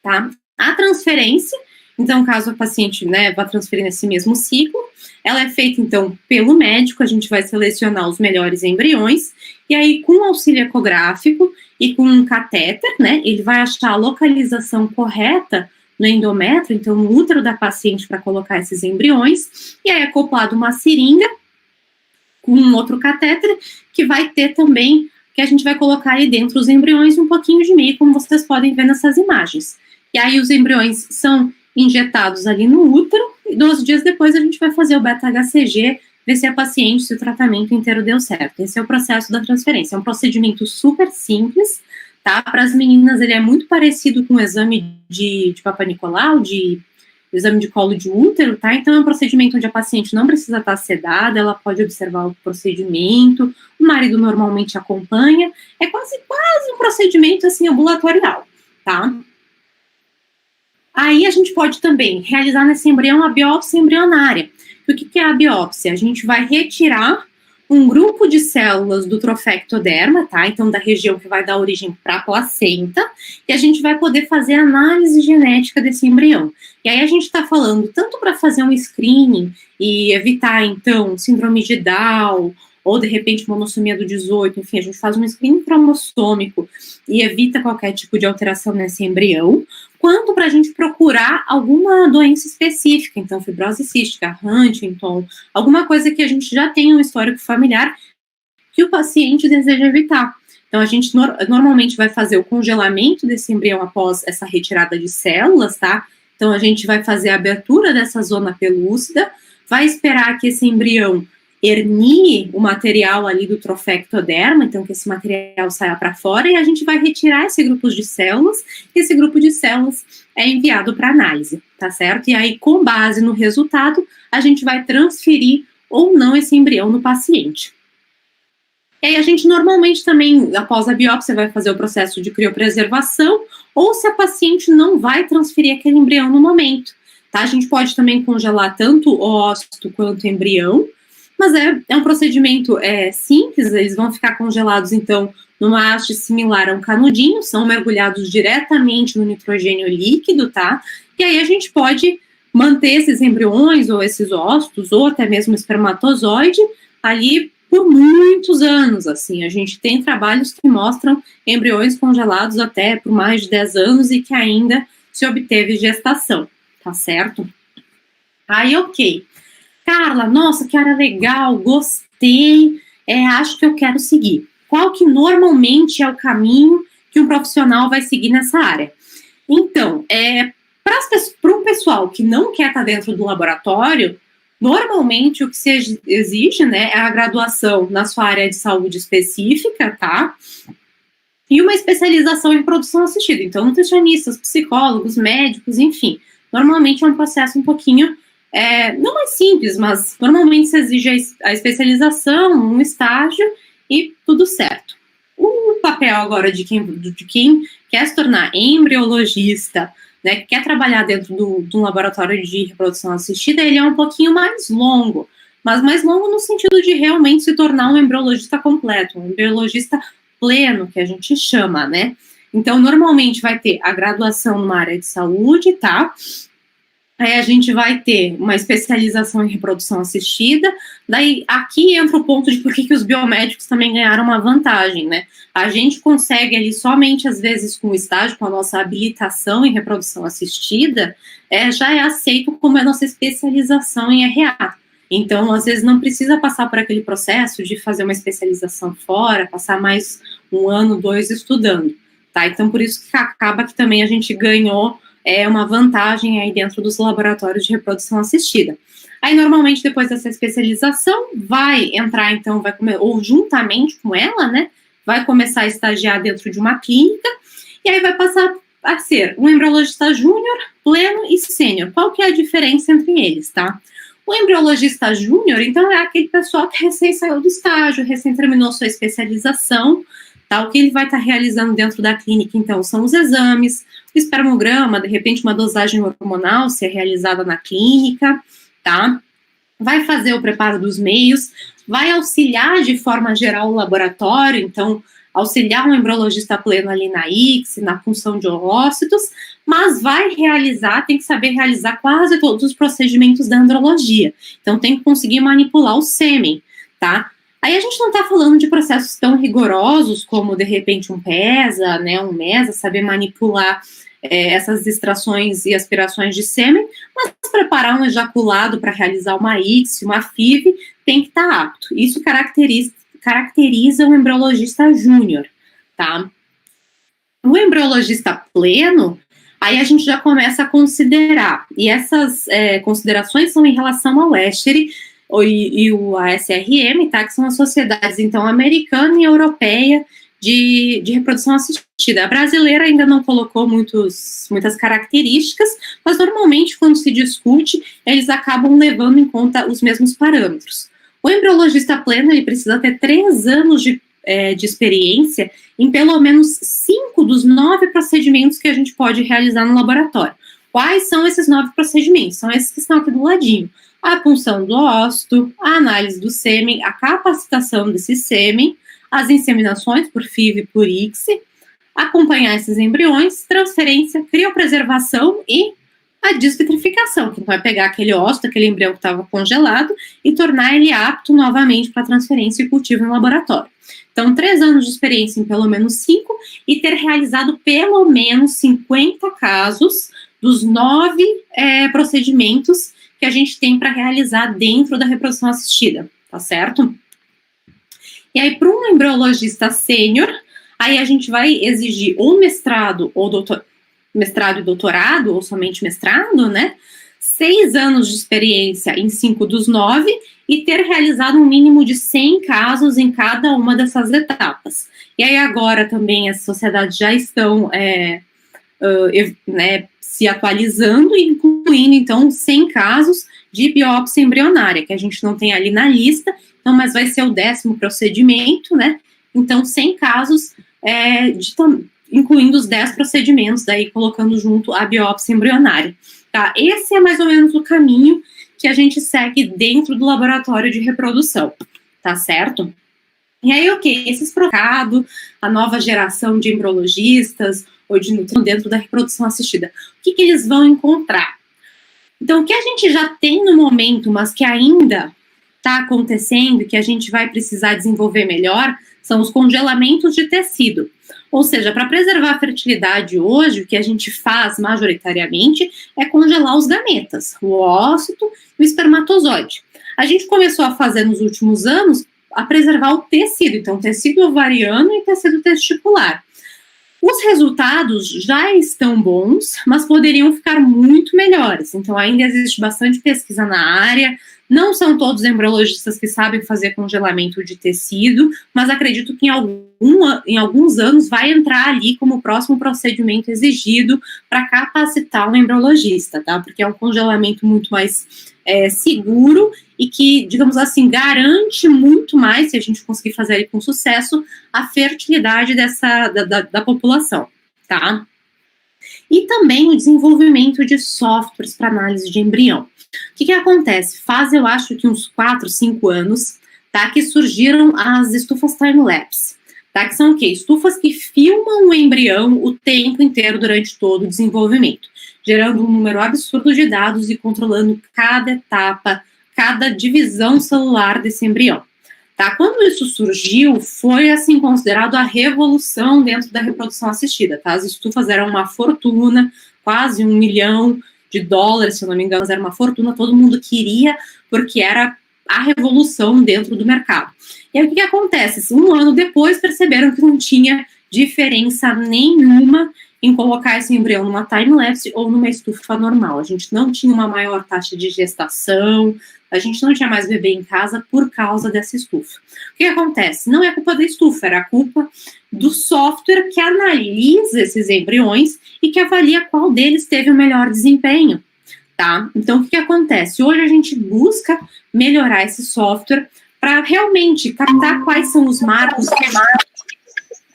tá? A transferência, então, caso a paciente, né, vá transferir nesse mesmo ciclo, ela é feita, então, pelo médico, a gente vai selecionar os melhores embriões, e aí, com auxílio ecográfico e com um catéter, né, ele vai achar a localização correta no endométrio, então, no útero da paciente, para colocar esses embriões, e aí é acoplado uma seringa com um outro catéter, que vai ter também, que a gente vai colocar aí dentro os embriões, um pouquinho de meio, como vocês podem ver nessas imagens. E aí, os embriões são injetados ali no útero, e 12 dias depois a gente vai fazer o beta-HCG, ver se a paciente, se o tratamento inteiro deu certo. Esse é o processo da transferência. É um procedimento super simples, tá? Para as meninas, ele é muito parecido com o exame de Papa Nicolau, exame de colo de útero, tá? Então, é um procedimento onde a paciente não precisa estar sedada, ela pode observar o procedimento, o marido normalmente acompanha, é quase um procedimento, assim, ambulatorial, tá? Aí a gente pode também realizar nesse embrião a biópsia embrionária. O que é a biópsia? A gente vai retirar um grupo de células do trofectoderma, tá? Então, da região que vai dar origem para a placenta, e a gente vai poder fazer análise genética desse embrião. E aí a gente está falando tanto para fazer um screening e evitar, então, síndrome de Down, ou de repente monossomia do 18, enfim, a gente faz um screening cromossômico e evita qualquer tipo de alteração nesse embrião, quanto para a gente procurar alguma doença específica, então fibrose cística, Huntington, alguma coisa que a gente já tenha um histórico familiar que o paciente deseja evitar. Então, a gente normalmente vai fazer o congelamento desse embrião após essa retirada de células, tá? Então, a gente vai fazer a abertura dessa zona pelúcida, vai esperar que esse embrião hernie o material ali do trofectoderma, então que esse material saia para fora, e a gente vai retirar esse grupo de células, e esse grupo de células é enviado para análise, tá certo? E aí, com base no resultado, a gente vai transferir ou não esse embrião no paciente. E aí, a gente normalmente também, após a biópsia, vai fazer o processo de criopreservação, ou se a paciente não vai transferir aquele embrião no momento, tá? A gente pode também congelar tanto o ócito quanto o embrião, mas é um procedimento simples, eles vão ficar congelados, então, numa haste similar a um canudinho, são mergulhados diretamente no nitrogênio líquido, tá? E aí a gente pode manter esses embriões, ou esses ócitos, ou até mesmo espermatozoide, ali por muitos anos, assim. A gente tem trabalhos que mostram embriões congelados até por mais de 10 anos e que ainda se obteve gestação, tá certo? Aí, ok. Carla, nossa, que área legal, gostei, acho que eu quero seguir. Qual que normalmente é o caminho que um profissional vai seguir nessa área? Então, para um pessoal que não quer estar dentro do laboratório, normalmente o que se exige, né, é a graduação na sua área de saúde específica, tá? E uma especialização em reprodução assistida. Então, nutricionistas, psicólogos, médicos, enfim. Normalmente é um processo um pouquinho não mais simples, mas normalmente se exige a especialização, um estágio e tudo certo. O papel agora de quem quer se tornar embriologista, né, que quer trabalhar dentro de um laboratório de reprodução assistida, ele é um pouquinho mais longo, mas mais longo no sentido de realmente se tornar um embriologista completo, um embriologista pleno, que a gente chama, né? Então, normalmente vai ter a graduação numa área de saúde, tá? Aí a gente vai ter uma especialização em reprodução assistida, daí aqui entra o ponto de por que os biomédicos também ganharam uma vantagem, né? A gente consegue ali somente, às vezes, com o estágio, com a nossa habilitação em reprodução assistida, já é aceito como a nossa especialização em RA. Então, às vezes, não precisa passar por aquele processo de fazer uma especialização fora, passar mais 1 ano, 2 estudando, tá? Então, por isso que acaba que também a gente ganhou uma vantagem aí dentro dos laboratórios de reprodução assistida. Aí, normalmente, depois dessa especialização, vai entrar, então, ou juntamente com ela, né, vai começar a estagiar dentro de uma clínica, e aí vai passar a ser um embriologista júnior, pleno e sênior. Qual que é a diferença entre eles, tá? O embriologista júnior, então, é aquele pessoal que recém saiu do estágio, recém terminou sua especialização, tá? O que ele vai estar realizando dentro da clínica, então, são os exames, espermograma, de repente uma dosagem hormonal ser realizada na clínica, tá? Vai fazer o preparo dos meios, vai auxiliar de forma geral o laboratório, então auxiliar um embriologista pleno ali na ICSI, na punção de ovócitos, mas vai realizar, tem que saber realizar quase todos os procedimentos da andrologia. Então tem que conseguir manipular o sêmen, tá? Aí a gente não está falando de processos tão rigorosos como, de repente, um PESA, né, um MESA, saber manipular essas extrações e aspirações de sêmen, mas preparar um ejaculado para realizar uma ICSI, uma FIV, tem que estar apto. Isso caracteriza um embriologista júnior, tá? O embriologista pleno, aí a gente já começa a considerar, e essas considerações são em relação ao ESHRE e o ASRM, tá? Que são as sociedades, então, americana e europeia de reprodução assistida. A brasileira ainda não colocou muitas características, mas normalmente quando se discute, eles acabam levando em conta os mesmos parâmetros. O embriologista pleno, ele precisa ter 3 anos de experiência em pelo menos 5 dos 9 procedimentos que a gente pode realizar no laboratório. Quais são esses 9 procedimentos? São esses que estão aqui do ladinho. A punção do ócito, a análise do sêmen, a capacitação desse sêmen, as inseminações por FIV e por ICSI, acompanhar esses embriões, transferência, criopreservação e a desvitrificação, que vai pegar aquele ócito, aquele embrião que estava congelado e tornar ele apto novamente para transferência e cultivo no laboratório. Então, 3 anos de experiência em pelo menos 5 e ter realizado pelo menos 50 casos dos 9 procedimentos que a gente tem para realizar dentro da reprodução assistida, tá certo? E aí, para um embriologista sênior, aí a gente vai exigir ou mestrado e doutorado, ou somente mestrado, né? 6 anos de experiência em 5 dos 9 e ter realizado um mínimo de 100 casos em cada uma dessas etapas. E aí agora também as sociedades já estão se atualizando e incluindo, então, 100 casos de biópsia embrionária, que a gente não tem ali na lista, então, mas vai ser o 10º procedimento, né? Então, 100 casos, incluindo os 10 procedimentos, daí colocando junto a biópsia embrionária. Tá? Esse é mais ou menos o caminho que a gente segue dentro do laboratório de reprodução, tá certo? E aí, esses procados, a nova geração de embriologistas ou de nutrição dentro da reprodução assistida, o que eles vão encontrar? Então, o que a gente já tem no momento, mas que ainda está acontecendo e que a gente vai precisar desenvolver melhor, são os congelamentos de tecido. Ou seja, para preservar a fertilidade hoje, o que a gente faz majoritariamente é congelar os gametas, o ócito e o espermatozoide. A gente começou a fazer nos últimos anos a preservar o tecido, então tecido ovariano e tecido testicular. Os resultados já estão bons, mas poderiam ficar muito melhores. Então, ainda existe bastante pesquisa na área. Não são todos embriologistas que sabem fazer congelamento de tecido, mas acredito que em alguns anos vai entrar ali como o próximo procedimento exigido para capacitar um embriologista, tá? Porque é um congelamento muito mais seguro e que, digamos assim, garante muito mais, se a gente conseguir fazer ele com sucesso, a fertilidade da população, tá? E também o desenvolvimento de softwares para análise de embrião. O que acontece? Faz, eu acho que uns 4, 5 anos, tá, que surgiram as estufas time-lapse, tá, que são o quê? Estufas que filmam o embrião o tempo inteiro durante todo o desenvolvimento, gerando um número absurdo de dados e controlando cada etapa, cada divisão celular desse embrião. Tá? Quando isso surgiu, foi assim considerado a revolução dentro da reprodução assistida. Tá? As estufas eram uma fortuna, quase $1 milhão, se eu não me engano, era uma fortuna, todo mundo queria, porque era a revolução dentro do mercado. E aí o que acontece? Um ano depois perceberam que não tinha diferença nenhuma em colocar esse embrião numa time-lapse ou numa estufa normal. A gente não tinha uma maior taxa de gestação, a gente não tinha mais bebê em casa por causa dessa estufa. O que acontece? Não é culpa da estufa, era culpa do software que analisa esses embriões e que avalia qual deles teve o melhor desempenho, tá? Então, o que acontece? Hoje a gente busca melhorar esse software para realmente captar quais são os marcos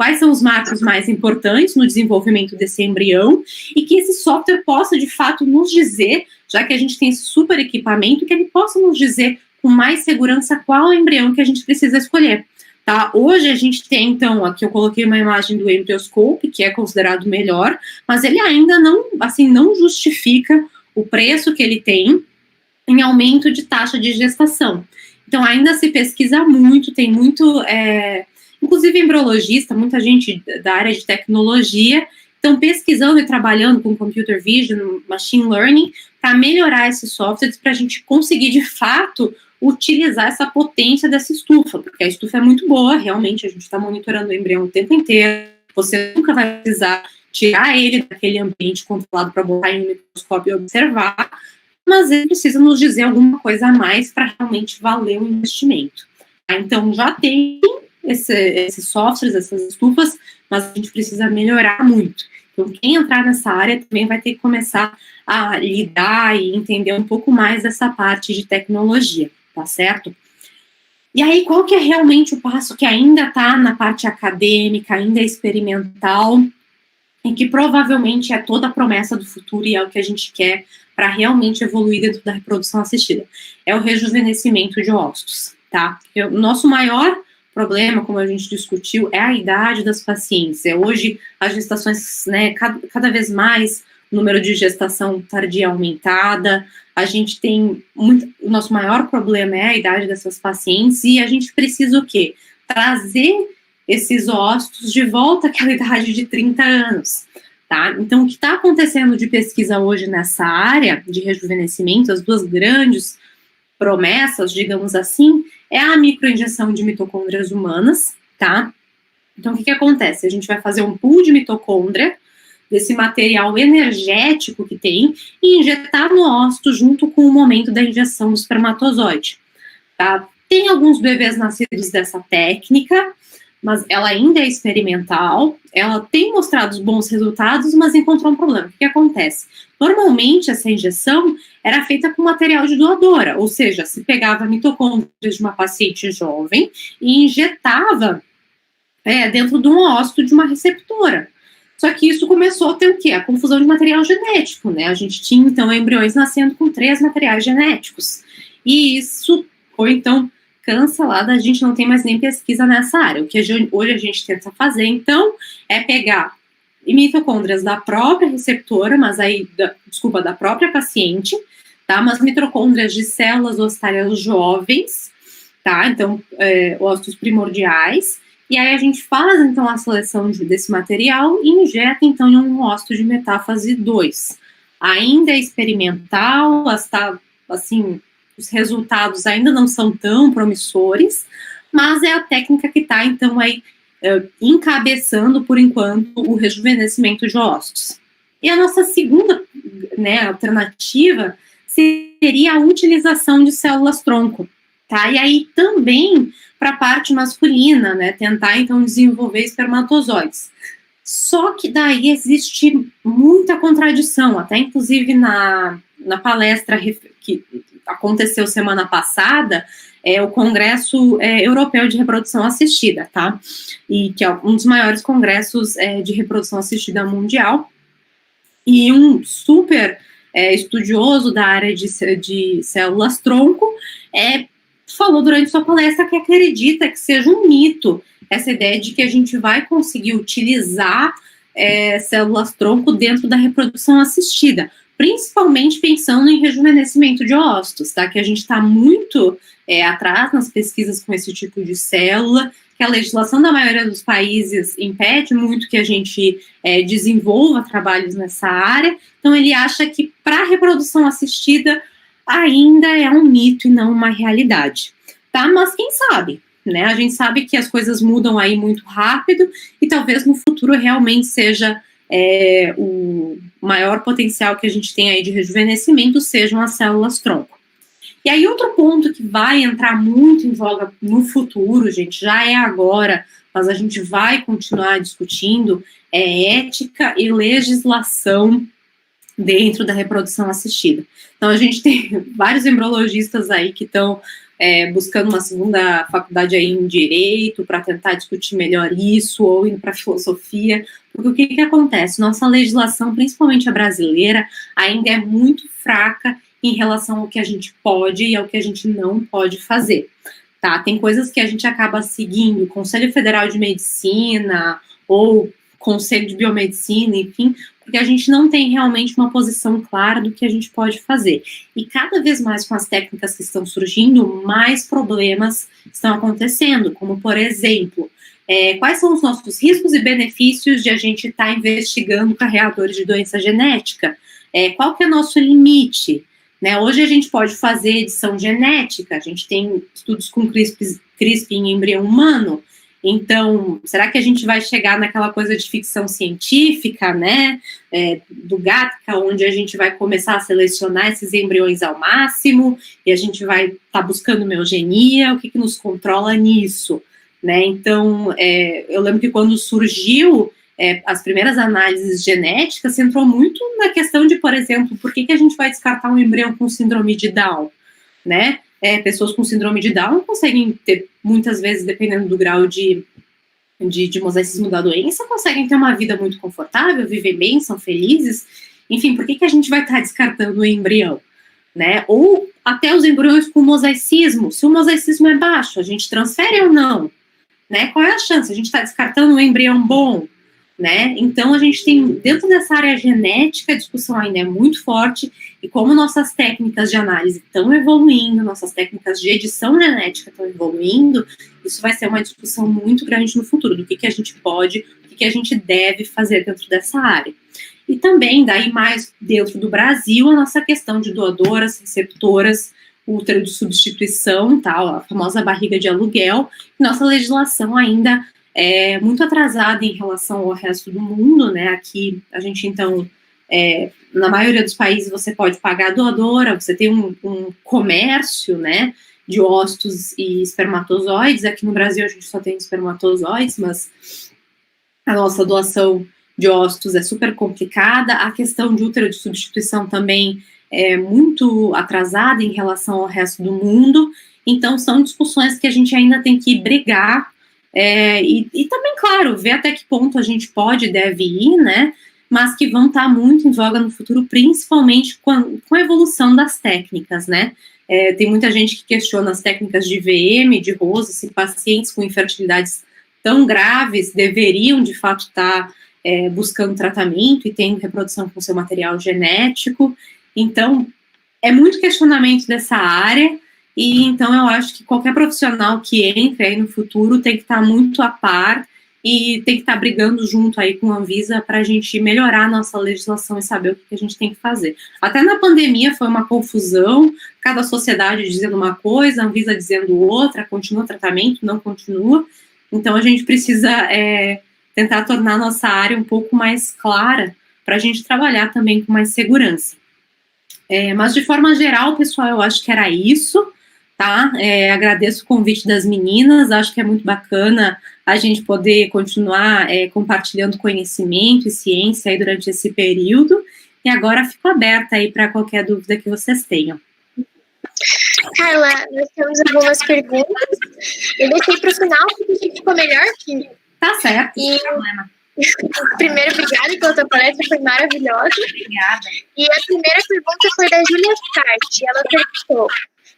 quais são os marcos mais importantes no desenvolvimento desse embrião, e que esse software possa, de fato, nos dizer, já que a gente tem esse super equipamento, que ele possa nos dizer com mais segurança qual é o embrião que a gente precisa escolher. Tá? Hoje a gente tem, então, aqui eu coloquei uma imagem do EmbryoScope, que é considerado melhor, mas ele ainda não, assim, não justifica o preço que ele tem em aumento de taxa de gestação. Então, ainda se pesquisa muito, tem muito, inclusive embriologista, muita gente da área de tecnologia, estão pesquisando e trabalhando com computer vision, machine learning, para melhorar esses softwares, para a gente conseguir, de fato, utilizar essa potência dessa estufa, porque a estufa é muito boa, realmente, a gente está monitorando o embrião o tempo inteiro, você nunca vai precisar tirar ele daquele ambiente controlado para botar em um microscópio e observar, mas ele precisa nos dizer alguma coisa a mais para realmente valer o investimento. Então, já tem esses softwares, essas estufas, mas a gente precisa melhorar muito. Então, quem entrar nessa área também vai ter que começar a lidar e entender um pouco mais dessa parte de tecnologia, tá certo? E aí, qual que é realmente o passo que ainda está na parte acadêmica, ainda é experimental, e que provavelmente é toda a promessa do futuro e é o que a gente quer para realmente evoluir dentro da reprodução assistida? É o rejuvenescimento de óvulos, tá? O nosso maior problema, como a gente discutiu, é a idade das pacientes. Hoje, as gestações, né, cada vez mais, o número de gestação tardia aumentada, a gente tem o nosso maior problema é a idade dessas pacientes, e a gente precisa o quê? Trazer esses óvulos de volta àquela idade de 30 anos, tá? Então, o que está acontecendo de pesquisa hoje nessa área de rejuvenescimento, as duas grandes promessas, digamos assim, é a microinjeção de mitocôndrias humanas, tá? Então, o que acontece? A gente vai fazer um pool de mitocôndria, desse material energético que tem, e injetar no óvulo junto com o momento da injeção do espermatozoide, tá? Tem alguns bebês nascidos dessa técnica, mas ela ainda é experimental, ela tem mostrado bons resultados, mas encontrou um problema. O que acontece? Normalmente, essa injeção era feita com material de doadora, ou seja, se pegava mitocôndrias de uma paciente jovem e injetava dentro de um óvulo de uma receptora. Só que isso começou a ter o quê? A confusão de material genético, né? A gente tinha, então, embriões nascendo com 3 materiais genéticos. E isso foi, então, cancelado, a gente não tem mais nem pesquisa nessa área. O que hoje a gente tenta fazer, então, é pegar mitocôndrias da própria receptora, mas aí, da própria paciente, tá? Mas mitocôndrias de células ocitárias jovens, tá? Então, óvulos primordiais. E aí a gente faz, então, a seleção desse material e injeta, então, em um óvulo de metáfase 2. Ainda é experimental, assim, os resultados ainda não são tão promissores, mas é a técnica que está, então, aí encabeçando, por enquanto, o rejuvenescimento de óvulos. E a nossa segunda, né, alternativa seria a utilização de células-tronco, tá? E aí também para a parte masculina, né, tentar, então, desenvolver espermatozoides. Só que daí existe muita contradição, até inclusive na palestra que aconteceu semana passada, o Congresso Europeu de Reprodução Assistida, tá? E que é um dos maiores congressos de reprodução assistida mundial, e um super estudioso da área de células-tronco falou durante sua palestra que acredita que seja um mito essa ideia de que a gente vai conseguir utilizar células-tronco dentro da reprodução assistida, principalmente pensando em rejuvenescimento de óvulos, tá? Que a gente está muito atrás nas pesquisas com esse tipo de célula, que a legislação da maioria dos países impede muito que a gente desenvolva trabalhos nessa área. Então, ele acha que para a reprodução assistida ainda é um mito e não uma realidade, tá? Mas quem sabe, né? A gente sabe que as coisas mudam aí muito rápido e talvez no futuro realmente seja o maior potencial que a gente tem aí de rejuvenescimento sejam as células-tronco. E aí outro ponto que vai entrar muito em voga no futuro, gente, já é agora, mas a gente vai continuar discutindo, é ética e legislação dentro da reprodução assistida. Então, a gente tem vários embriologistas aí que estão buscando uma segunda faculdade aí em Direito para tentar discutir melhor isso, ou indo para Filosofia, porque o que acontece? Nossa legislação, principalmente a brasileira, ainda é muito fraca em relação ao que a gente pode e ao que a gente não pode fazer. Tá? Tem coisas que a gente acaba seguindo, Conselho Federal de Medicina, ou Conselho de Biomedicina, enfim, porque a gente não tem realmente uma posição clara do que a gente pode fazer. E cada vez mais com as técnicas que estão surgindo, mais problemas estão acontecendo, como, por exemplo, quais são os nossos riscos e benefícios de a gente estar investigando carreadores de doença genética? Qual que é o nosso limite? Né? Hoje a gente pode fazer edição genética, a gente tem estudos com CRISPR em embrião humano, então, será que a gente vai chegar naquela coisa de ficção científica, né, do Gattaca, onde a gente vai começar a selecionar esses embriões ao máximo, e a gente vai estar buscando uma eugenia, o que nos controla nisso, né? Então, eu lembro que quando surgiu as primeiras análises genéticas, se entrou muito na questão de, por exemplo, por que a gente vai descartar um embrião com síndrome de Down, né? Pessoas com síndrome de Down conseguem ter, muitas vezes, dependendo do grau de mosaicismo da doença, conseguem ter uma vida muito confortável, viver bem, são felizes. Enfim, por que a gente vai estar descartando o embrião? Né? Ou até os embriões com mosaicismo. Se o mosaicismo é baixo, a gente transfere ou não? Né? Qual é a chance? A gente está descartando um embrião bom? Né? Então, a gente tem, dentro dessa área genética, a discussão ainda é muito forte, e como nossas técnicas de análise estão evoluindo, nossas técnicas de edição genética estão evoluindo, isso vai ser uma discussão muito grande no futuro, do que a gente pode, o que a gente deve fazer dentro dessa área. E também, daí mais dentro do Brasil, a nossa questão de doadoras, receptoras, útero de substituição, tal, a famosa barriga de aluguel, nossa legislação ainda muito atrasada em relação ao resto do mundo, né? Aqui a gente, então, na maioria dos países você pode pagar a doadora, você tem um comércio, né, de ócitos e espermatozoides. Aqui no Brasil a gente só tem espermatozoides, mas a nossa doação de ócitos é super complicada. A questão de útero de substituição também é muito atrasada em relação ao resto do mundo. Então, são discussões que a gente ainda tem que brigar, e também, claro, ver até que ponto a gente pode e deve ir, né, mas que vão estar muito em voga no futuro, principalmente com a evolução das técnicas, né. Tem muita gente que questiona as técnicas de IVM, de Rose, se pacientes com infertilidades tão graves deveriam, de fato, estar buscando tratamento e tendo reprodução com seu material genético. Então, é muito questionamento dessa área. E então eu acho que qualquer profissional que entre aí no futuro tem que estar muito a par e tem que estar brigando junto aí com a Anvisa para a gente melhorar a nossa legislação e saber o que a gente tem que fazer. Até na pandemia foi uma confusão, cada sociedade dizendo uma coisa, a Anvisa dizendo outra, continua o tratamento, não continua. Então a gente precisa tentar tornar a nossa área um pouco mais clara para a gente trabalhar também com mais segurança. Mas de forma geral, pessoal, eu acho que era isso. Tá? Agradeço o convite das meninas, acho que é muito bacana a gente poder continuar compartilhando conhecimento e ciência aí durante esse período, e agora fico aberta aí para qualquer dúvida que vocês tenham. Carla, nós temos algumas perguntas, eu deixei para o final porque ficou melhor que... Tá certo, não tem problema. Primeiro, obrigada pela tua palestra, foi maravilhosa. Obrigada. E a primeira pergunta foi da Júlia Carte, ela perguntou: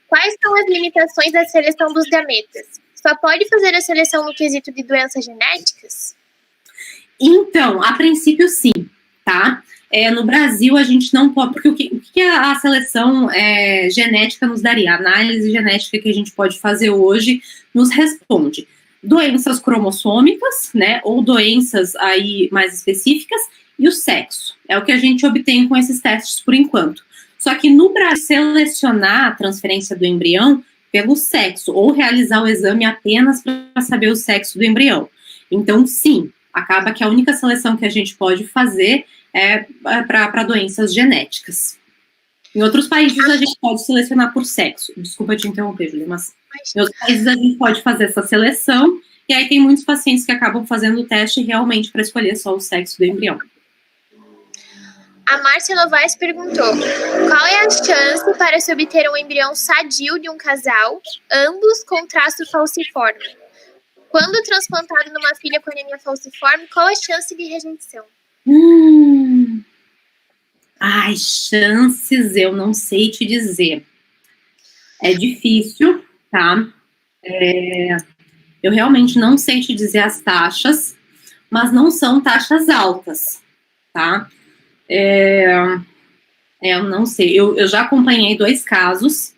quais são as limitações da seleção dos gametas? Só pode fazer a seleção no quesito de doenças genéticas? Então, a princípio, sim, tá? No Brasil, a gente não pode... Porque o que a seleção genética nos daria? A análise genética que a gente pode fazer hoje nos responde doenças cromossômicas, né? Ou doenças aí mais específicas, e o sexo. É o que a gente obtém com esses testes por enquanto. Só que no Brasil, selecionar a transferência do embrião pelo sexo, ou realizar o exame apenas para saber o sexo do embrião. Então, sim, acaba que a única seleção que a gente pode fazer é para doenças genéticas. Em outros países, a gente pode selecionar por sexo. Desculpa te interromper, Júlia, mas em outros países a gente pode fazer essa seleção, e aí tem muitos pacientes que acabam fazendo o teste realmente para escolher só o sexo do embrião. A Márcia Novaes perguntou: qual é a chance para se obter um embrião sadio de um casal, ambos com traço falciforme? Quando transplantado numa filha com anemia falciforme, qual a chance de rejeição? Ai, chances eu não sei te dizer. É difícil, tá? Eu realmente não sei te dizer as taxas, mas não são taxas altas, tá? Eu não sei. Eu já acompanhei 2 casos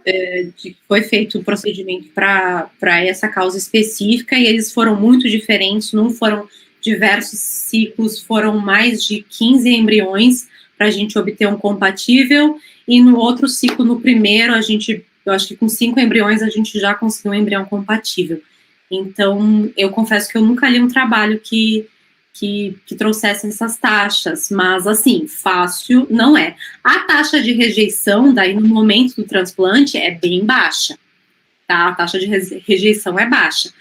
de que foi feito o procedimento para essa causa específica e eles foram muito diferentes. Num foram diversos ciclos, foram mais de 15 embriões para a gente obter um compatível, e no outro ciclo, no primeiro, eu acho que com 5 embriões a gente já conseguiu um embrião compatível. Então, eu confesso que eu nunca li um trabalho que trouxesse essas taxas, mas, assim, fácil não é. A taxa de rejeição, daí, no momento do transplante, é bem baixa, tá? A taxa de rejeição é baixa,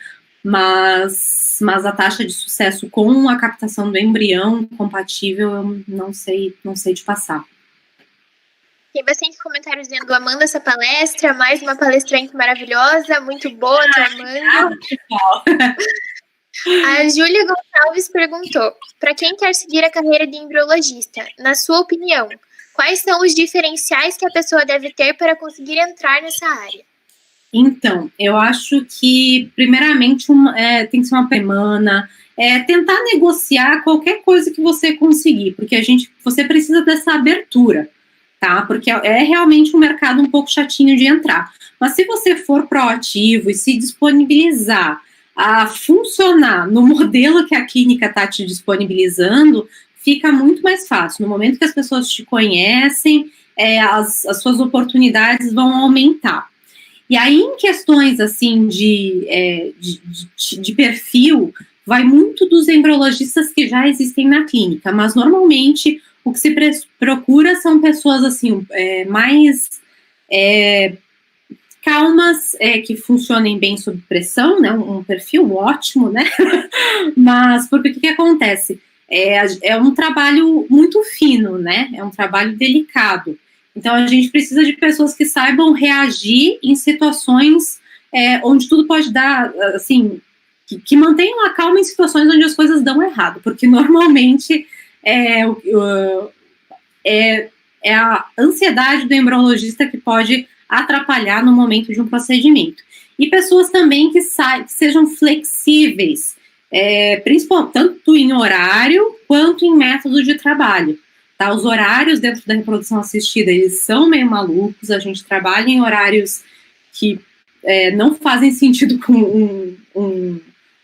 mas a taxa de sucesso com a captação do embrião compatível, eu não sei te passar. Tem bastante comentários dizendo: amando essa palestra, mais uma palestrante maravilhosa, muito boa, tô amando. A Júlia Gonçalves perguntou: para quem quer seguir a carreira de embriologista, na sua opinião, quais são os diferenciais que a pessoa deve ter para conseguir entrar nessa área? Então, eu acho que, primeiramente, tem que ser uma semana, tentar negociar qualquer coisa que você conseguir, porque você precisa dessa abertura, tá? Porque é realmente um mercado um pouco chatinho de entrar. Mas se você for proativo e se disponibilizar a funcionar no modelo que a clínica está te disponibilizando, fica muito mais fácil. No momento que as pessoas te conhecem, as suas oportunidades vão aumentar. E aí, em questões, assim, de perfil, vai muito dos embriologistas que já existem na clínica, mas, normalmente, o que se procura são pessoas, assim, mais calmas, que funcionem bem sob pressão, né, um perfil ótimo, né, mas, porque o que acontece? É um trabalho muito fino, né, é um trabalho delicado. Então, a gente precisa de pessoas que saibam reagir em situações onde tudo pode dar, assim, que mantenham a calma em situações onde as coisas dão errado, porque normalmente é a ansiedade do embriologista que pode atrapalhar no momento de um procedimento. E pessoas também que sejam flexíveis, principalmente tanto em horário quanto em método de trabalho. Tá, os horários dentro da reprodução assistida, eles são meio malucos, a gente trabalha em horários que não fazem sentido com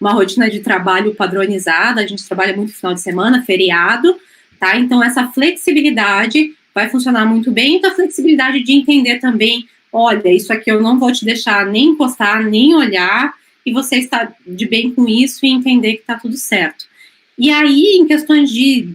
uma rotina de trabalho padronizada, a gente trabalha muito final de semana, feriado, tá? Então, essa flexibilidade vai funcionar muito bem, então a flexibilidade de entender também, olha, isso aqui eu não vou te deixar nem encostar, nem olhar, e você está de bem com isso e entender que está tudo certo. E aí, em questões de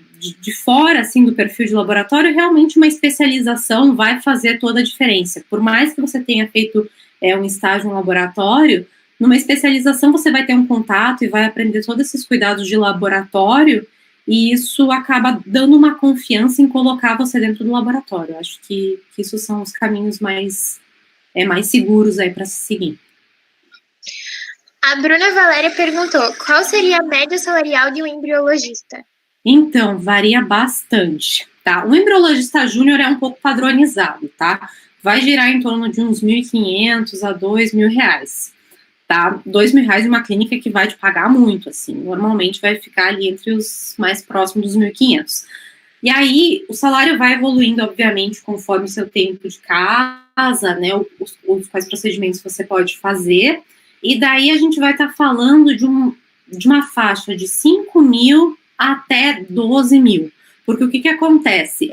fora, assim, do perfil de laboratório, realmente uma especialização vai fazer toda a diferença. Por mais que você tenha feito um estágio no laboratório, numa especialização você vai ter um contato e vai aprender todos esses cuidados de laboratório, e isso acaba dando uma confiança em colocar você dentro do laboratório. Eu acho que isso são os caminhos mais seguros aí para se seguir. A Bruna Valéria perguntou: qual seria a média salarial de um embriologista? Então, varia bastante, tá? O embriologista júnior é um pouco padronizado, tá? Vai girar em torno de uns R$1.500 a R$2.000, tá? R$2.000 em uma clínica que vai te pagar muito, assim. Normalmente vai ficar ali entre os mais próximos dos 1.500. E aí, o salário vai evoluindo, obviamente, conforme o seu tempo de casa, né? Quais procedimentos você pode fazer. E daí a gente vai estar falando de uma faixa de 5.000 até 12.000, porque o que acontece?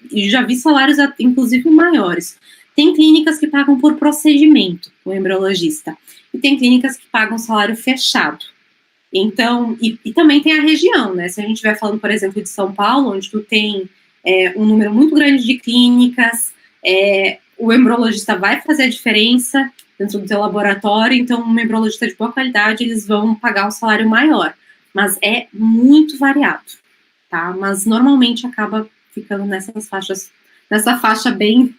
Já vi salários, inclusive, maiores. Tem clínicas que pagam por procedimento, o embriologista, e tem clínicas que pagam salário fechado. Então, e também tem a região, né? Se a gente estiver falando, por exemplo, de São Paulo, onde tu tem um número muito grande de clínicas, o embriologista vai fazer a diferença dentro do teu laboratório, então um embriologista de boa qualidade, eles vão pagar um salário maior. Mas é muito variado, tá? Mas normalmente acaba ficando nessa faixa bem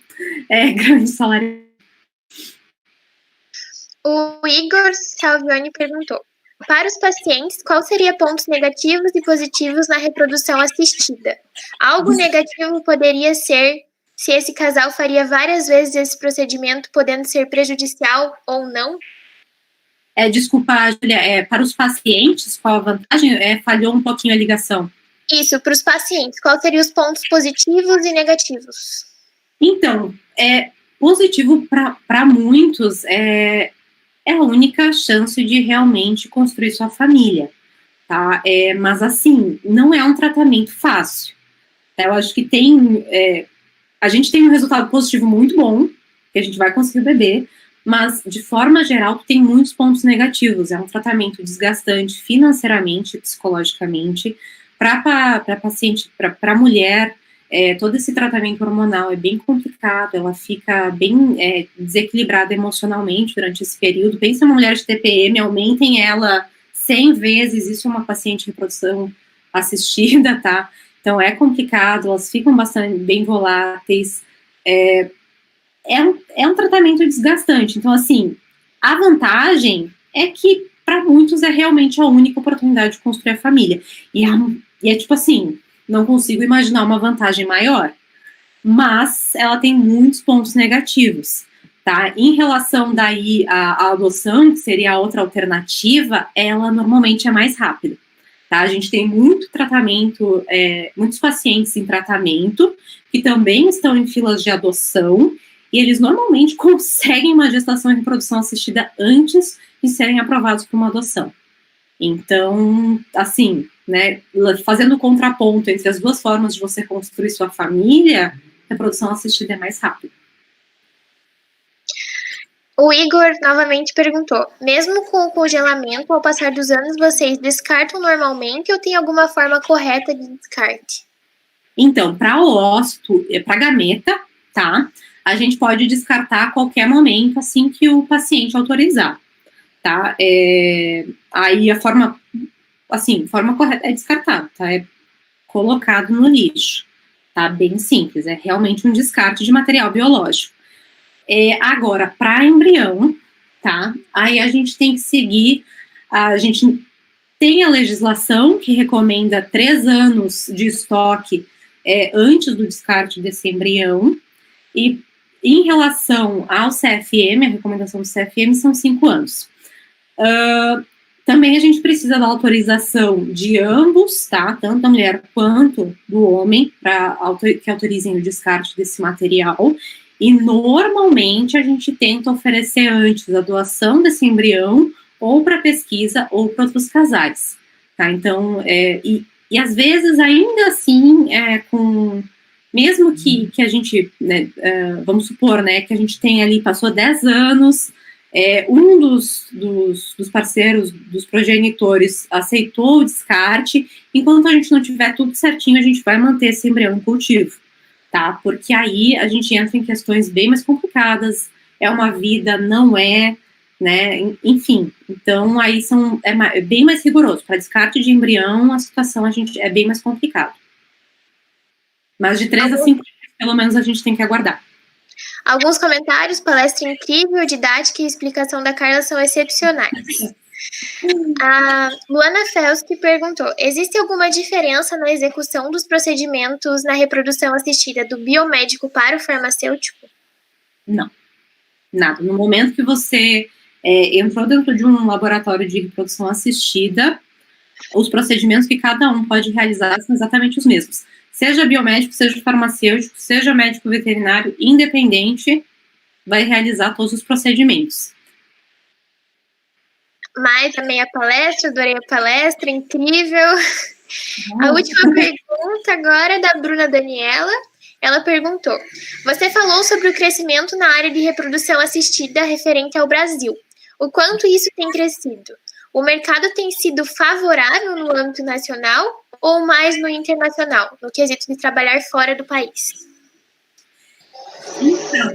grande salário. O Igor Salvioni perguntou: para os pacientes, qual seria pontos negativos e positivos na reprodução assistida? Algo negativo poderia ser se esse casal faria várias vezes esse procedimento, podendo ser prejudicial ou não? Desculpa, Júlia, para os pacientes, qual a vantagem? Falhou um pouquinho a ligação. Isso, para os pacientes, quais seriam os pontos positivos e negativos? Então, positivo para muitos é a única chance de realmente construir sua família, tá? Mas, assim, não é um tratamento fácil. Tá? Eu acho que a gente tem um resultado positivo muito bom, que a gente vai conseguir o bebê, mas, de forma geral, tem muitos pontos negativos. É um tratamento desgastante financeiramente, psicologicamente, para paciente, para a mulher. Todo esse tratamento hormonal é bem complicado, ela fica bem desequilibrada emocionalmente durante esse período. Pensa uma mulher de TPM, aumentem ela 100 vezes, isso é uma paciente de reprodução assistida, tá? Então é complicado, elas ficam bastante bem voláteis, é um tratamento desgastante. Então, assim, a vantagem é que para muitos é realmente a única oportunidade de construir a família. E é tipo assim, não consigo imaginar uma vantagem maior, mas ela tem muitos pontos negativos, tá? Em relação daí à adoção, que seria a outra alternativa, ela normalmente é mais rápida, tá? A gente tem muito tratamento, muitos pacientes em tratamento que também estão em filas de adoção e eles normalmente conseguem uma gestação e reprodução assistida antes de serem aprovados para uma adoção. Então, assim, né, fazendo o contraponto entre as duas formas de você construir sua família, a reprodução assistida é mais rápida. O Igor novamente perguntou: mesmo com o congelamento, ao passar dos anos, vocês descartam normalmente ou tem alguma forma correta de descarte? Então, para ócito, para gameta, tá? A gente pode descartar a qualquer momento, assim que o paciente autorizar, tá? Aí a forma correta é descartar, tá? É colocado no lixo, tá? Bem simples, é realmente um descarte de material biológico. Agora, para embrião, tá? Aí a gente tem que seguir, a gente tem a legislação que recomenda 3 anos de estoque antes do descarte desse embrião, e em relação ao CFM, a recomendação do CFM são 5 anos. Também a gente precisa da autorização de ambos, tá? Tanto da mulher quanto do homem, para que autorizem o descarte desse material. E normalmente a gente tenta oferecer antes a doação desse embrião, ou para pesquisa, ou para outros casais, tá? Então, e às vezes ainda assim, mesmo que a gente, né, vamos supor, né, que a gente tem ali, passou 10 anos, um dos parceiros, dos progenitores, aceitou o descarte, enquanto a gente não tiver tudo certinho, a gente vai manter esse embrião em cultivo, tá? Porque aí a gente entra em questões bem mais complicadas, é uma vida, não é, né, enfim, então aí é bem mais rigoroso. Para descarte de embrião, a situação é bem mais complicada. Mas de 3 a 5 anos, pelo menos, a gente tem que aguardar. Alguns comentários: palestra incrível, didática e explicação da Carla são excepcionais. A Luana Felski perguntou: existe alguma diferença na execução dos procedimentos na reprodução assistida do biomédico para o farmacêutico? Não, nada. No momento que você entrou dentro de um laboratório de reprodução assistida, os procedimentos que cada um pode realizar são exatamente os mesmos. Seja biomédico, seja farmacêutico, seja médico veterinário, independente, vai realizar todos os procedimentos. Mais a meia palestra, adorei a palestra, incrível. A última pergunta agora é da Bruna Daniela. Ela perguntou: você falou sobre o crescimento na área de reprodução assistida referente ao Brasil. O quanto isso tem crescido? O mercado tem sido favorável no âmbito nacional ou mais no internacional, no quesito de trabalhar fora do país? Então,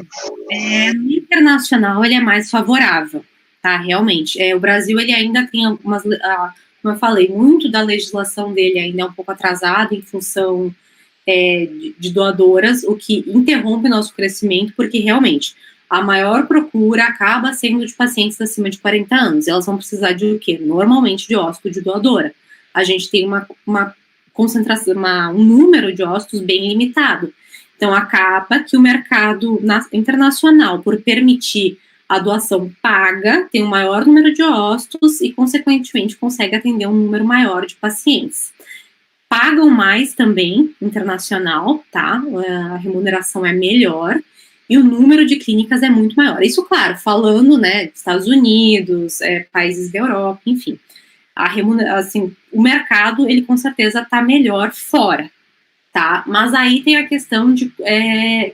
no internacional ele é mais favorável, tá? Realmente. O Brasil, ele ainda tem algumas, como eu falei, muito da legislação dele ainda é um pouco atrasada em função de doadoras, o que interrompe nosso crescimento, porque realmente a maior procura acaba sendo de pacientes acima de 40 anos. Elas vão precisar de o quê? Normalmente de ósseo de doadora. A gente tem uma concentração, um número de ósseos bem limitado. Então, acaba que o mercado internacional, por permitir a doação paga, tem um maior número de ósseos e, consequentemente, consegue atender um número maior de pacientes. Pagam mais também, internacional, tá? A remuneração é melhor e o número de clínicas é muito maior. Isso, claro, falando, né, dos Estados Unidos, países da Europa, enfim. Assim, o mercado, ele com certeza está melhor fora, tá? Mas aí tem a questão de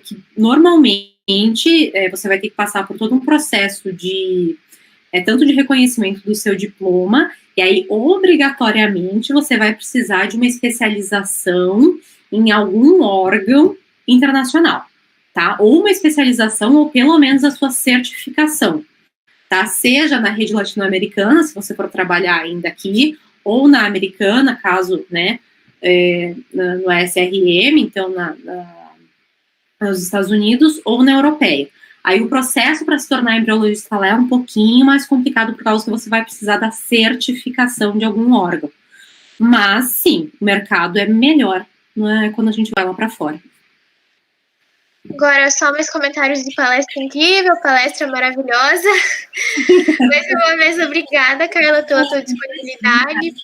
que normalmente você vai ter que passar por todo um processo de tanto de reconhecimento do seu diploma, e aí obrigatoriamente você vai precisar de uma especialização em algum órgão internacional, tá? Ou uma especialização, ou pelo menos a sua certificação, tá? Seja na rede latino-americana, se você for trabalhar ainda aqui, ou na americana, caso, né, no SRM, então nos Estados Unidos, ou na europeia. Aí o processo para se tornar embriologista lá é um pouquinho mais complicado, por causa que você vai precisar da certificação de algum órgão. Mas, sim, o mercado é melhor, não é, quando a gente vai lá para fora. Agora, só meus comentários de palestra incrível, palestra maravilhosa. Mais uma vez, obrigada, Carla, pela tua disponibilidade.